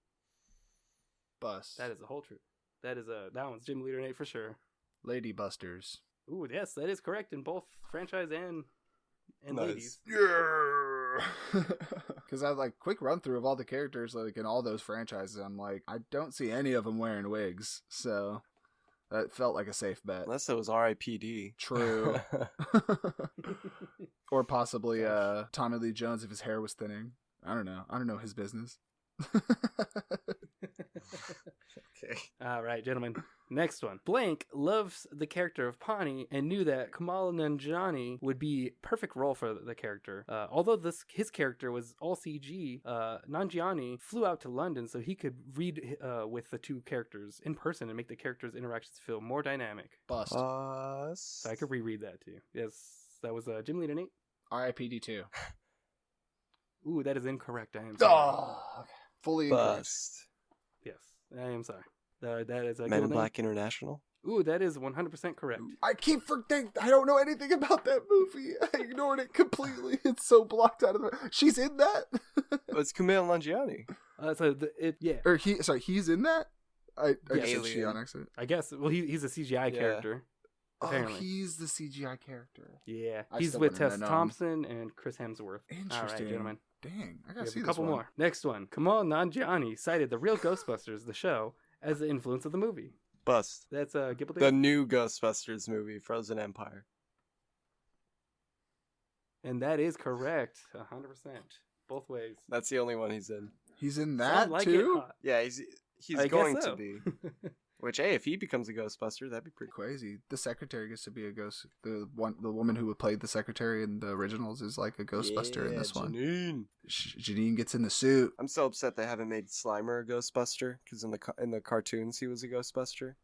Bust. That is the whole truth. That one's Gym Leader Nate for sure. Lady Busters. Ooh, yes, that is correct in both franchise and Nice. ladies. Yeah. Because I have like quick run through of all the characters like in all those franchises. I'm like, I don't see any of them wearing wigs, so that felt like a safe bet. Unless it was R.I.P.D. True. Or possibly Tommy Lee Jones if his hair was thinning. I don't know his business. Okay. All right, gentlemen. Next one. Blank loves the character of Pawnee and knew that Kamal Nanjiani would be perfect role for the character. Although his character was all CG, Nanjiani flew out to London so he could read with the two characters in person and make the characters' interactions feel more dynamic. Bust. So I could reread that to you. Yes, that was Gym Leader Nate. R.I.P.D. 2. Ooh, that is incorrect. I am sorry. Oh, okay. Fully incorrect. Bust. Yes, I am sorry. That is Men in Black International. Ooh, that is 100% correct. I keep forgetting. I don't know anything about that movie. I ignored it completely. It's so blocked out of the. She's in that. It's Kumail Nanjiani. Yeah. Or he's in that. I Yeah, said she on accident. I guess. Well, he's a CGI character. Apparently. Oh, he's the CGI character. Yeah. I He's still with wouldn't have Tessa known. Thompson and Chris Hemsworth. Interesting. All right, gentlemen. Dang, I We gotta have see a this couple one. more. Next one. Kumail Nanjiani cited the real Ghostbusters, the show, as the influence of the movie. Bust. That's Gibbledang. The new Ghostbusters movie, Frozen Empire. And that is correct. 100%. Both ways. That's the only one he's in. He's in Sound that like too. it, huh? Yeah, he's I going guess so. to be. Which, hey, if he becomes a Ghostbuster, that'd be pretty cool. Crazy. The secretary gets to be a ghost. The woman who played the secretary in the originals is like a Ghostbuster in this one. Janine. Janine gets in the suit. I'm so upset they haven't made Slimer a Ghostbuster, because in the cartoons he was a Ghostbuster,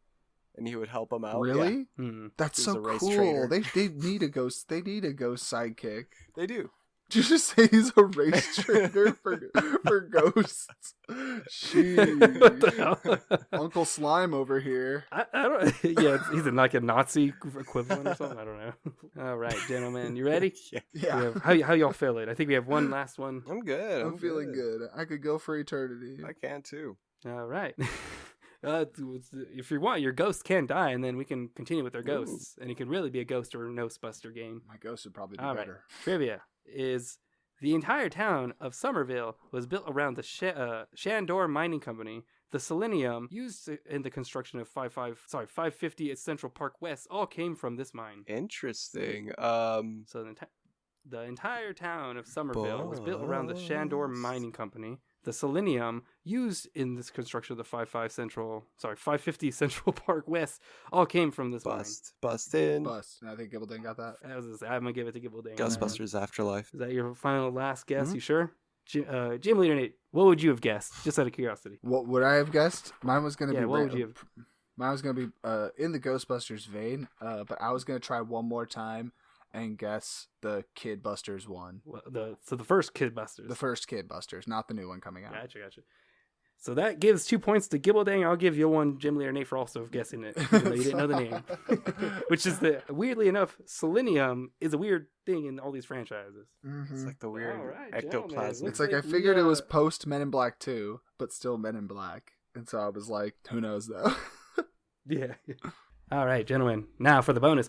and he would help him out. Really? Yeah, That's He's so a race cool. trader. They need a ghost. They need a ghost sidekick. they do. Did you just say he's a race trader for ghosts? Jeez. What the hell? Uncle Slime over here. I don't. Yeah, he's like a Nazi equivalent or something. I don't know. All right, gentlemen, you ready? Yeah. Yeah. We have, how y'all feeling? I think we have one last one. I'm good. I'm feeling good. I could go for eternity. I can too. All right. If you want, your ghost can die, and then we can continue with our ghosts, and it can really be a ghost or a Ghostbuster game. My ghost would probably be All right. better. Trivia is the entire town of Somerville was built around the Shandor Mining Company. The selenium used in the construction of 550 at Central Park West all came from this mine. Interesting. So the entire town of Somerville was built around the Shandor Mining Company. The selenium used in this construction of the 550 Central Park West all came from this mine. Bustin'. Bust. And I think Gibbledang got that. I'm gonna give it to Gibbledang. Ghostbusters Afterlife. Is that your final last guess? Mhm. You sure? GymleaderNate, what would you have guessed? Just out of curiosity. What would I have guessed? Mine was gonna be. What would you have? Mine was gonna be in the Ghostbusters vein. But I was gonna try one more time and guess the Kid Busters one. The first Kidbusters. The first Kid Busters, not the new one coming out. Gotcha. So that gives 2 points to Gibbledang. I'll give you one, GymleaderNate, for also guessing it, even though you didn't know the name. Which is weirdly enough, selenium is a weird thing in all these franchises. Mm-hmm. It's like the weird All right, ectoplasm. It's like I figured it was post Men in Black 2, but still Men in Black. And so I was like, who knows though? Yeah. All right, gentlemen. Now for the bonus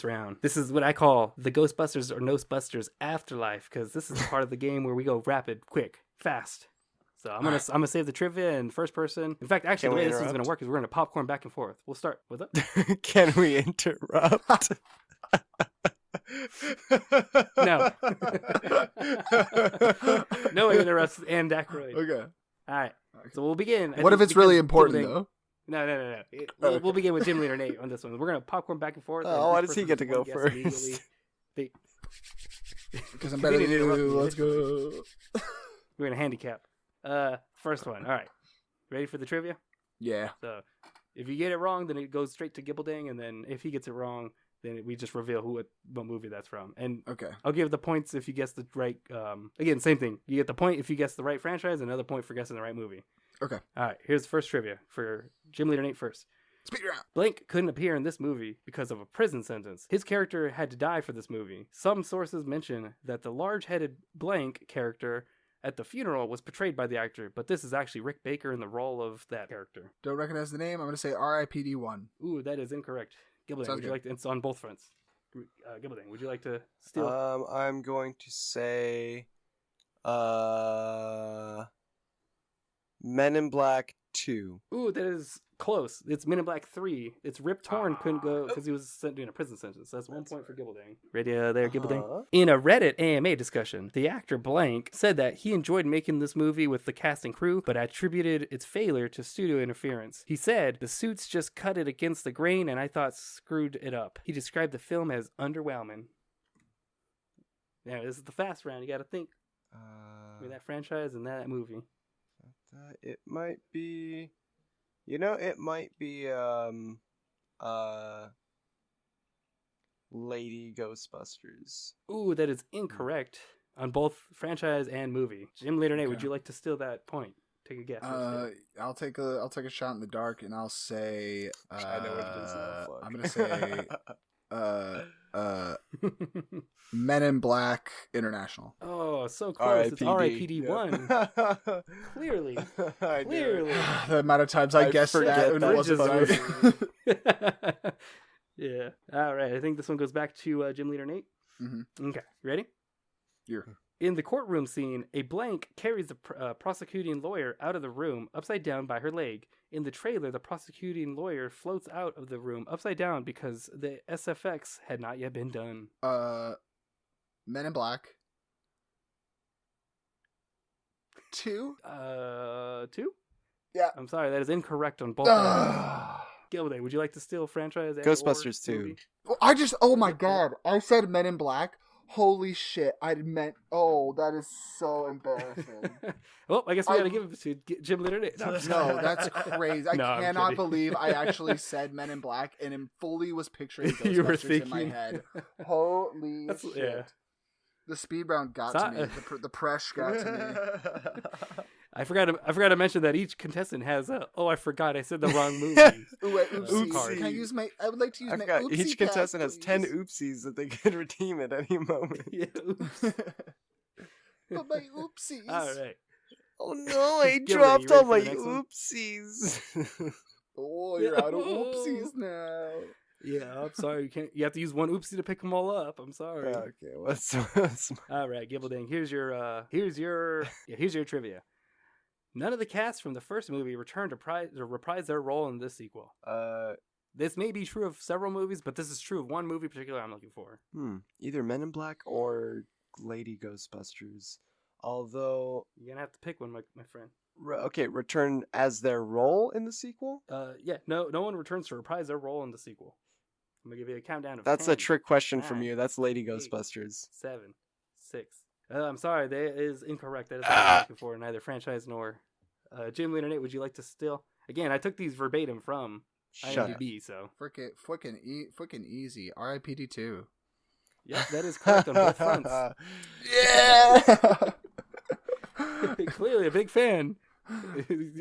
round. This is what I call the Ghostbusters or Knowstbusters Afterlife, because this is the part of the game where we go rapid, quick, fast. So I'm gonna save the trivia in first person. In fact, actually, Can the we way this is interrupt? gonna work is we're gonna popcorn back and forth. We'll start with it. Can we interrupt? No. No interrupts and Aykroyd. Okay. All right. So we'll begin. What if it's really important Gibbledang- though? No. We'll begin with GymleaderNate on this one. We're gonna popcorn back and forth. Oh, and why each does he person get to gets one go guess first? immediately. Because I'm better than Convenient you. interrupt Let's go. We're gonna handicap. First one. All right. Ready for the trivia? Yeah. So, if you get it wrong, then it goes straight to Gibbledang, and then if he gets it wrong, then we just reveal what movie that's from. And Okay. I'll give the points if you guess the right. Again, same thing. You get the point if you guess the right franchise, another point for guessing the right movie. Okay. All right. Here's the first trivia for GymleaderNate first. Speed round. Blank couldn't appear in this movie because of a prison sentence. His character had to die for this movie. Some sources mention that the large-headed Blank character at the funeral was portrayed by the actor, but this is actually Rick Baker in the role of that character. Don't recognize the name. I'm gonna say RIPD1. Ooh, that is incorrect. Gibbledang, Sounds would you good. like to? It's on both fronts. Gibbledang, would you like to steal? I'm going to say Men in Black 2. Ooh, that is close. It's Men in Black 3. It's Rip Torn couldn't go because he was sent doing a prison sentence. That's 1 point for Gibbledang. Ready there, Gibbledang? Uh-huh. In a Reddit AMA discussion, the actor Blank said that he enjoyed making this movie with the cast and crew, but attributed its failure to studio interference. He said, "The suits just cut it against the grain and I thought screwed it up." He described the film as underwhelming. Now, this is the fast round. You got to think with that franchise and that movie. It might be, it might be Lady Ghostbusters. Ooh, that is incorrect on both franchise and movie. GymleaderNate, would Okay. you like to steal that point? Take a guess. I'll take a shot in the dark, and I'll say. I know what it is now. Fuck. I'm gonna say. Men in Black International. Oh, so close. It's R.I.P.D. Yep. 1. Clearly. Clearly. The amount of times I guessed that and it wasn't right. Yeah. All right. I think this one goes back to Gym Leader Nate. Mm-hmm. Okay. You ready? Here. In the courtroom scene, a blank carries the prosecuting lawyer out of the room upside down by her leg. In the trailer, the prosecuting lawyer floats out of the room upside down because the SFX had not yet been done. Men in Black 2? 2? Yeah. I'm sorry, that is incorrect on both. Gibbledang, would you like to steal franchise? Ghostbusters 2. Oh my god, I said Men in Black. Holy shit, I meant, that is so embarrassing. Well, I guess we gotta give it to Gym Leader Nate. No, that's crazy. I cannot believe I actually said Men in Black and fully was picturing Ghostbusters in my head. Holy shit. Yeah. The speed round got to me. The press got to me. I forgot to mention that each contestant has I forgot I said the wrong movie. Oopsie. Can I use my? I would like to use my oopsie. Each contestant has 10 oopsies that they can redeem at any moment. Yeah, oops. But my oopsies. All right. Oh no! I dropped all my oopsies. You're out of oopsies now. Yeah, I'm sorry. You have to use one oopsie to pick them all up. I'm sorry. Okay, what's all right, Gibbledang. Here's your trivia. None of the cast from the first movie returned to reprise their role in this sequel. This may be true of several movies, but this is true of one movie in particular I'm looking for. Either Men in Black or Lady Ghostbusters. Although you're gonna have to pick one, my friend. Okay, return as their role in the sequel? Yeah, no one returns to reprise their role in the sequel. I'm gonna give you a countdown of That's 10, a trick question 9, from you. That's Lady 8, Ghostbusters. 7, 6. I'm sorry, that is incorrect. That is not what I'm looking for, neither franchise nor Gym Leader Nate. Would you like to steal? Again, I took these verbatim from IMDB, so freaking easy. R.I.P.D. 2. Yep, that is correct on both fronts. Yeah. Clearly a big fan.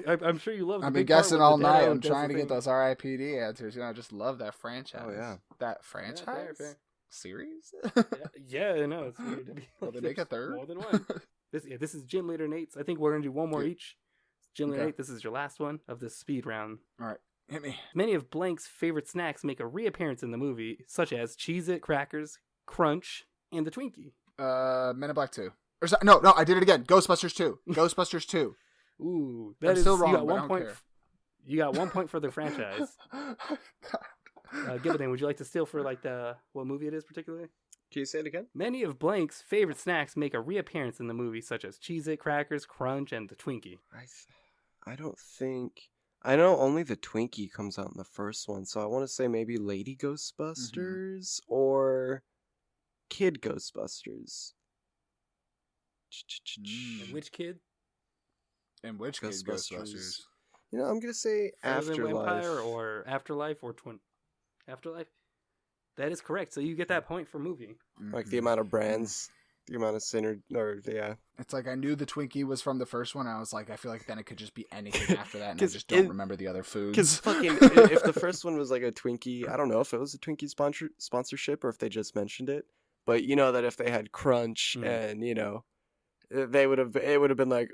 I'm sure you love. I've been guessing all night. I'm trying to get those R.I.P.D. answers. I just love that franchise. Oh yeah, that franchise fair. Series. Yeah, I know. It's weird to be. Will they make a third? More than one. This is Gym Leader Nate's. I think we're gonna do one more each. Gym Leader Nate, this is your last one of this speed round. All right, hit me. Many of Blank's favorite snacks make a reappearance in the movie, such as Cheez-It, crackers, Crunch, and the Twinkie. Men in Black 2. No, I did it again. Ghostbusters 2. Ghostbusters 2. Ooh, that is still wrong. You got but 1 point. You got 1 point for the franchise. Gibbledang, would you like to steal for what movie it is particularly? Can you say it again? Many of Blank's favorite snacks make a reappearance in the movie, such as Cheez-It, crackers, Crunch, and the Twinkie. I don't think. I know only the Twinkie comes out in the first one, so I want to say maybe Lady Ghostbusters or Kid Ghostbusters. And which kid? And which Kid Ghostbusters? I'm gonna say Afterlife. Empire or Afterlife or Afterlife. That is correct. So you get that point for movie. Like the amount of brands, the amount of yeah. It's like I knew the Twinkie was from the first one. I was like, I feel like then it could just be anything after that, and I just don't remember the other foods. Because if the first one was like a Twinkie, I don't know if it was a Twinkie sponsorship or if they just mentioned it. But you know that if they had Crunch and it would have been like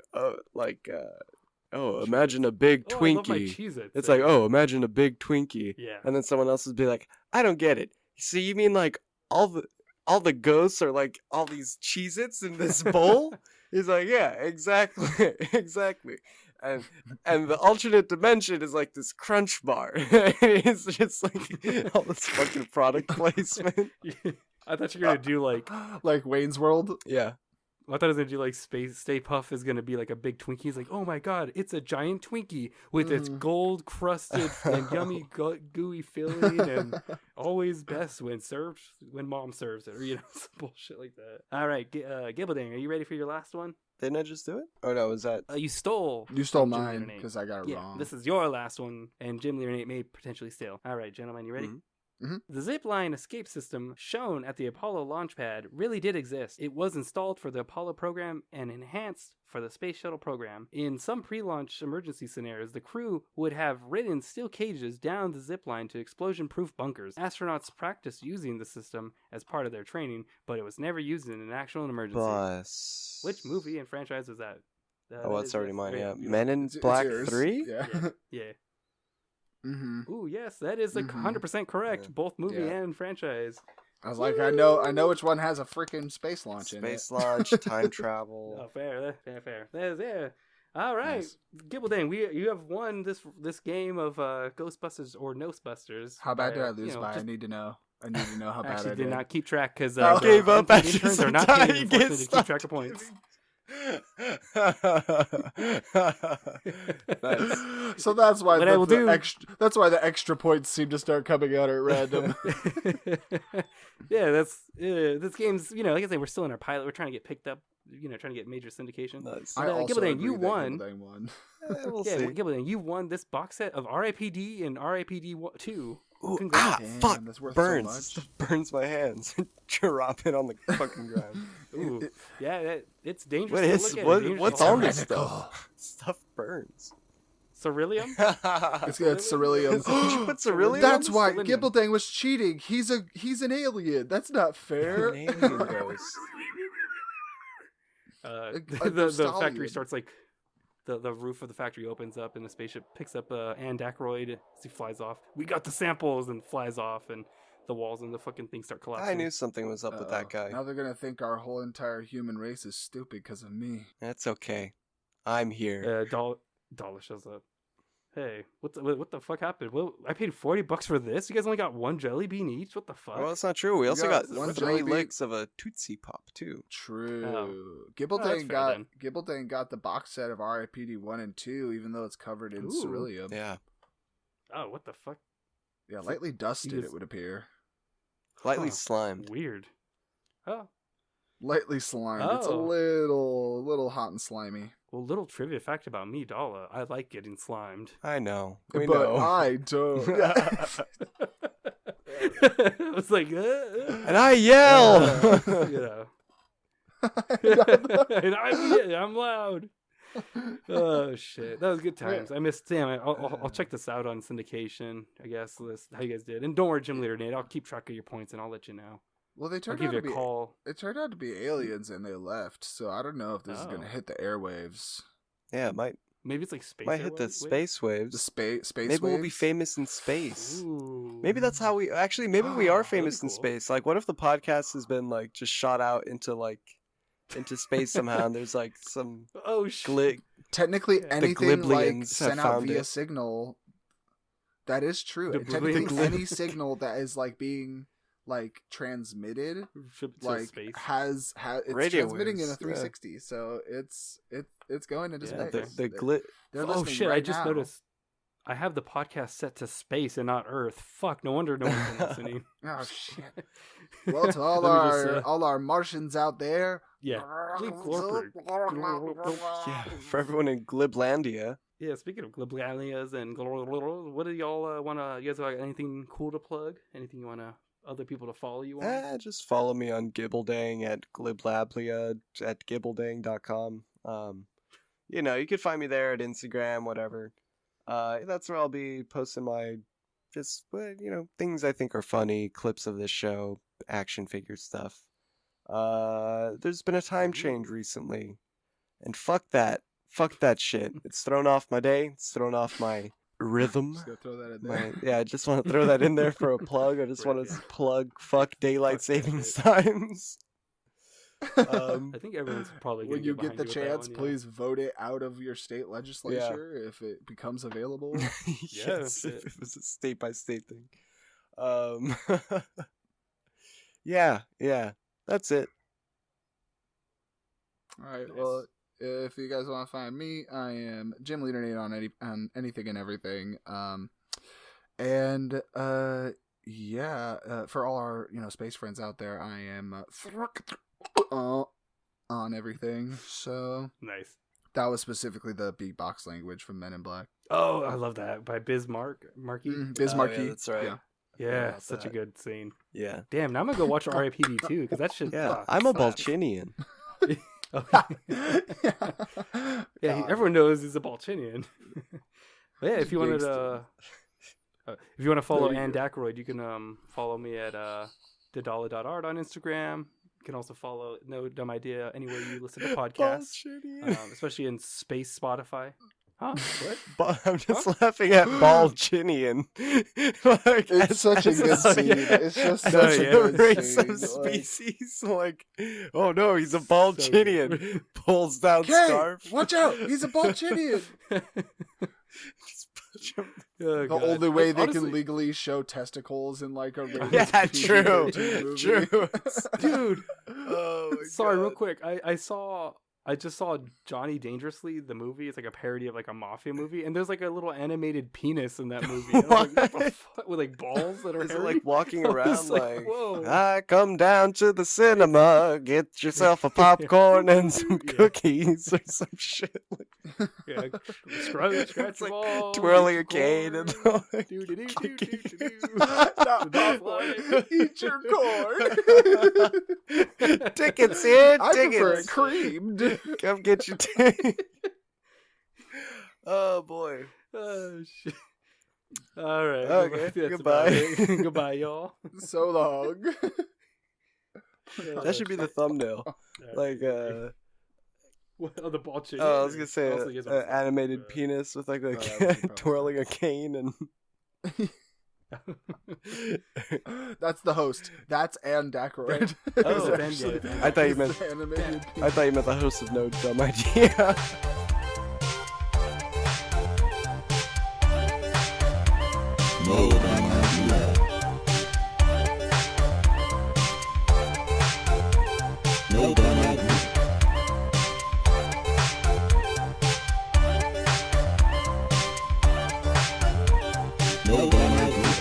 imagine a big Twinkie. I love my Cheez-Its. It's like, imagine a big Twinkie. Yeah. And then someone else would be like, I don't get it. So you mean like all the ghosts are like all these Cheez-Its in this bowl? He's like, yeah, exactly. And the alternate dimension is like this Crunch bar. It's just like all this fucking product placement. I thought you were gonna do like Wayne's World. Yeah. I thought it was gonna do like Stay Puff is gonna be like a big Twinkie. It's like, oh my god, it's a giant Twinkie with its gold crusted and yummy gooey filling, and always best when mom serves it, or some bullshit like that. All right, Gibbledang, are you ready for your last one? Didn't I just do it? Oh no, was that? You stole mine because I got it wrong. This is your last one, and Gym Leader Nate may potentially steal. All right, gentlemen, you ready? Mm-hmm. The zipline escape system shown at the Apollo launch pad really did exist. It was installed for the Apollo program and enhanced for the Space Shuttle program. In some pre-launch emergency scenarios, the crew would have ridden steel cages down the zipline to explosion-proof bunkers. Astronauts practiced using the system as part of their training, but it was never used in an actual emergency. Which movie and franchise was that? It's already mine, yeah. You Men in Black 3? Yeah. Yeah. Mm-hmm. Ooh, yes, that is 100% correct. Yeah. Both movie and franchise. I was like, I know which one has a freaking space launch in it. Space launch, time travel. Oh, fair. Yeah. All right, nice. Gibbledang, you have won this game of Ghostbusters or Knowstbusters. How bad did I lose by? I need to know how bad I did. Actually, did not keep track because gave up after interns some are not time. getting enforcement to keep track of points. Nice. So that's why that's why the extra points seem to start coming out at random. Yeah, this game's, like I say, we're still in our pilot. We're trying to get picked up, trying to get major syndication. Nice. Gibbledang, you won. We'll see. Gibbledang, you won this box set of R.I.P.D. and R.I.P.D. 2. Ooh, Damn, fuck! that's worth Burns. so much. Burns my hands. Drop it on the fucking ground. Ooh, yeah, it's dangerous. What's on this stuff? Stuff burns. Ceruleum? It's ceruleum. Did you put ceruleum? That's why Gibbledang was cheating. He's an alien. That's not fair. The factory starts like the roof of the factory opens up and the spaceship picks up Andacroid as he flies off. We got the samples and flies off and the walls and the fucking thing start collapsing. I knew something was up with that guy. Now they're gonna think our whole entire human race is stupid because of me. That's okay. I'm here. Dala shows up. Hey, what the fuck happened? Well, I paid $40 for this. You guys only got one jelly bean each. What the fuck? Well, that's not true. We also got one 3 jelly bean. licks of a Tootsie Pop too. True. Oh. Gibbledang got the box set of R.I.P.D. 1 and 2, even though it's covered in ceruleum. Yeah. Oh, what the fuck? Yeah, lightly dusted. It would appear. Lightly slimed. Weird. Oh. Lightly slimed. It's a little hot and slimy. Well, little trivia fact about me, Dala. I like getting slimed. I know. We know. I don't. I was like, and I yell. And I'm loud. Oh shit, that was good times. I missed. Damn, I'll check this out on syndication. I guess how you guys did. And don't worry, GymleaderNate. I'll keep track of your points and I'll let you know. Well, they turned I'll out give to you a call. It turned out to be aliens, and they left. So I don't know if this is going to hit the airwaves. Yeah, it might. Maybe it's like space. Might hit the space waves. The space. Maybe waves? we'll be famous in space. Ooh. Maybe that's how we. Actually, maybe we are famous in space. Like, what if the podcast has been like just shot out into space somehow? And there's like some technically anything like sent out via it. signal. That is true. And technically, any signal that is like being like transmitted, like space. has it's radio transmitting waves, in a 360, so it's going into space. Oh shit! I just noticed I have the podcast set to space and not Earth. Fuck! No wonder no one's been listening. Oh shit! Well, to all our Martians out there, yeah, for everyone in Gliblandia. Yeah, speaking of Gliblandias and what do y'all want to? You guys got anything cool to plug? Anything you want other people to follow you on? Just follow me on Gibbledang at Gliblablia at Gibbledang.com. You can find me there at Instagram, whatever. That's where I'll be posting my things I think are funny, clips of this show, action figure stuff. There's been a time change recently, and fuck that shit. It's thrown off my day. It's thrown off my rhythm. Just gonna throw that in there. I just want to throw that in there for a plug. I just want to plug fuck daylight savings times. I think everyone's probably when you get the chance, please vote it out of your state legislature if it becomes available. Yes, if it was a state by state thing. Yeah, that's it. All right. Nice. Well, if you guys want to find me, I am GymleaderNate on anything and everything. For all our space friends out there, I am on everything. So nice. That was specifically the beatbox language from Men in Black. Oh, I love that by Biz Markie. Biz Markie. Yeah, that's right. Yeah. Yeah, about such a that. good scene. Yeah. Damn, now I'm gonna go watch R.I.P.D. too, because that shit. Yeah, I'm a slaps. Balchinian. Yeah, everyone knows he's a Balchinian. But yeah, if you wanted if you want to follow There you Anne go. Dackroyd, you can follow me at Dala.art on Instagram. You can also follow No Dumb Idea anywhere you listen to podcasts, Balchinian. especially in space Spotify. Huh? What? I'm just laughing at Balchinian. Like, It's such a good Oh, scene. yeah. It's just No, such yeah. a good race scene. of Like, species. Like, oh no, he's a So Balchinian. good. Pulls down Kay, scarf. watch out! He's a Balchinian. Just push him. Oh, The God. only way they Honestly, can legally show testicles in like a rated Yeah, true. PG-13 movie. True. dude. Oh my Sorry, real God. quick. I just saw Johnny Dangerously, the movie. It's like a parody of like a mafia movie, and there's like a little animated penis in that movie. And I was like, what the What? fuck? With like balls that are Is it hairy? like walking I was around like, like, whoa. I come down to the cinema, get yourself a popcorn and some Yeah. cookies or some shit. Like, Yeah, scratch It's your like balls, twirling eat a cane and corn, like, do-do-do-do-do-do. Not Not popcorn. like- Eat your corn. tickets here, I prefer it tickets. creamed. Come get your ticket. Oh boy. Oh shit. All right. Okay, that's goodbye. about it. Goodbye, y'all. So long. That should be the thumbnail. Like Oh, the ball chin. oh, I was gonna say Also, he has an a- animated penis with like that would be probably twirling a cane and That's the host. That's Anne Dackroyd. Oh, it's Actually, Anne, yeah. I thought you it's meant- the animated I thought you meant the host of No Dumb Idea. No dumb idea. No dumb idea. No dumb idea.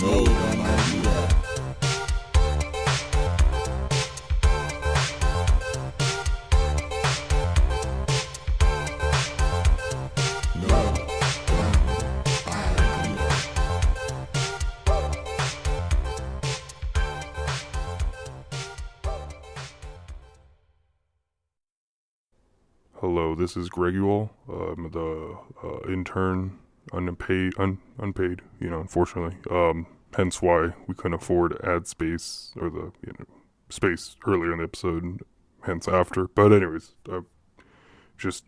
No dumb idea. No dumb idea. Hello, this is Greguel. I'm the intern, unpaid, unfortunately. Hence why we couldn't afford ad space or the space earlier in the episode, hence after. But anyways, just,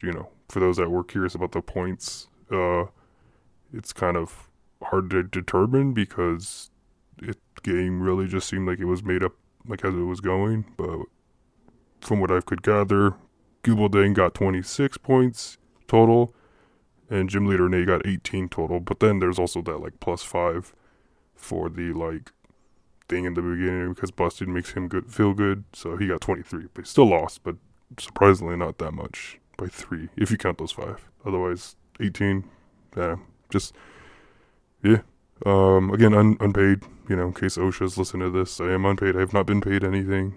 for those that were curious about the points, it's kind of hard to determine because game really just seemed like it was made up like as it was going. But from what I could gather, Gibbledang got 26 points total, and GymleaderNate got 18 total. But then there's also that like +5 for the like thing in the beginning because Busted makes him feel good, so he got 23. But he still lost, but surprisingly not that much by 3 if you count those 5. Otherwise, 18. Yeah, again, unpaid. In case OSHA's listening to this, I am unpaid. I have not been paid anything.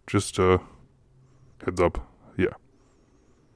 Just heads up.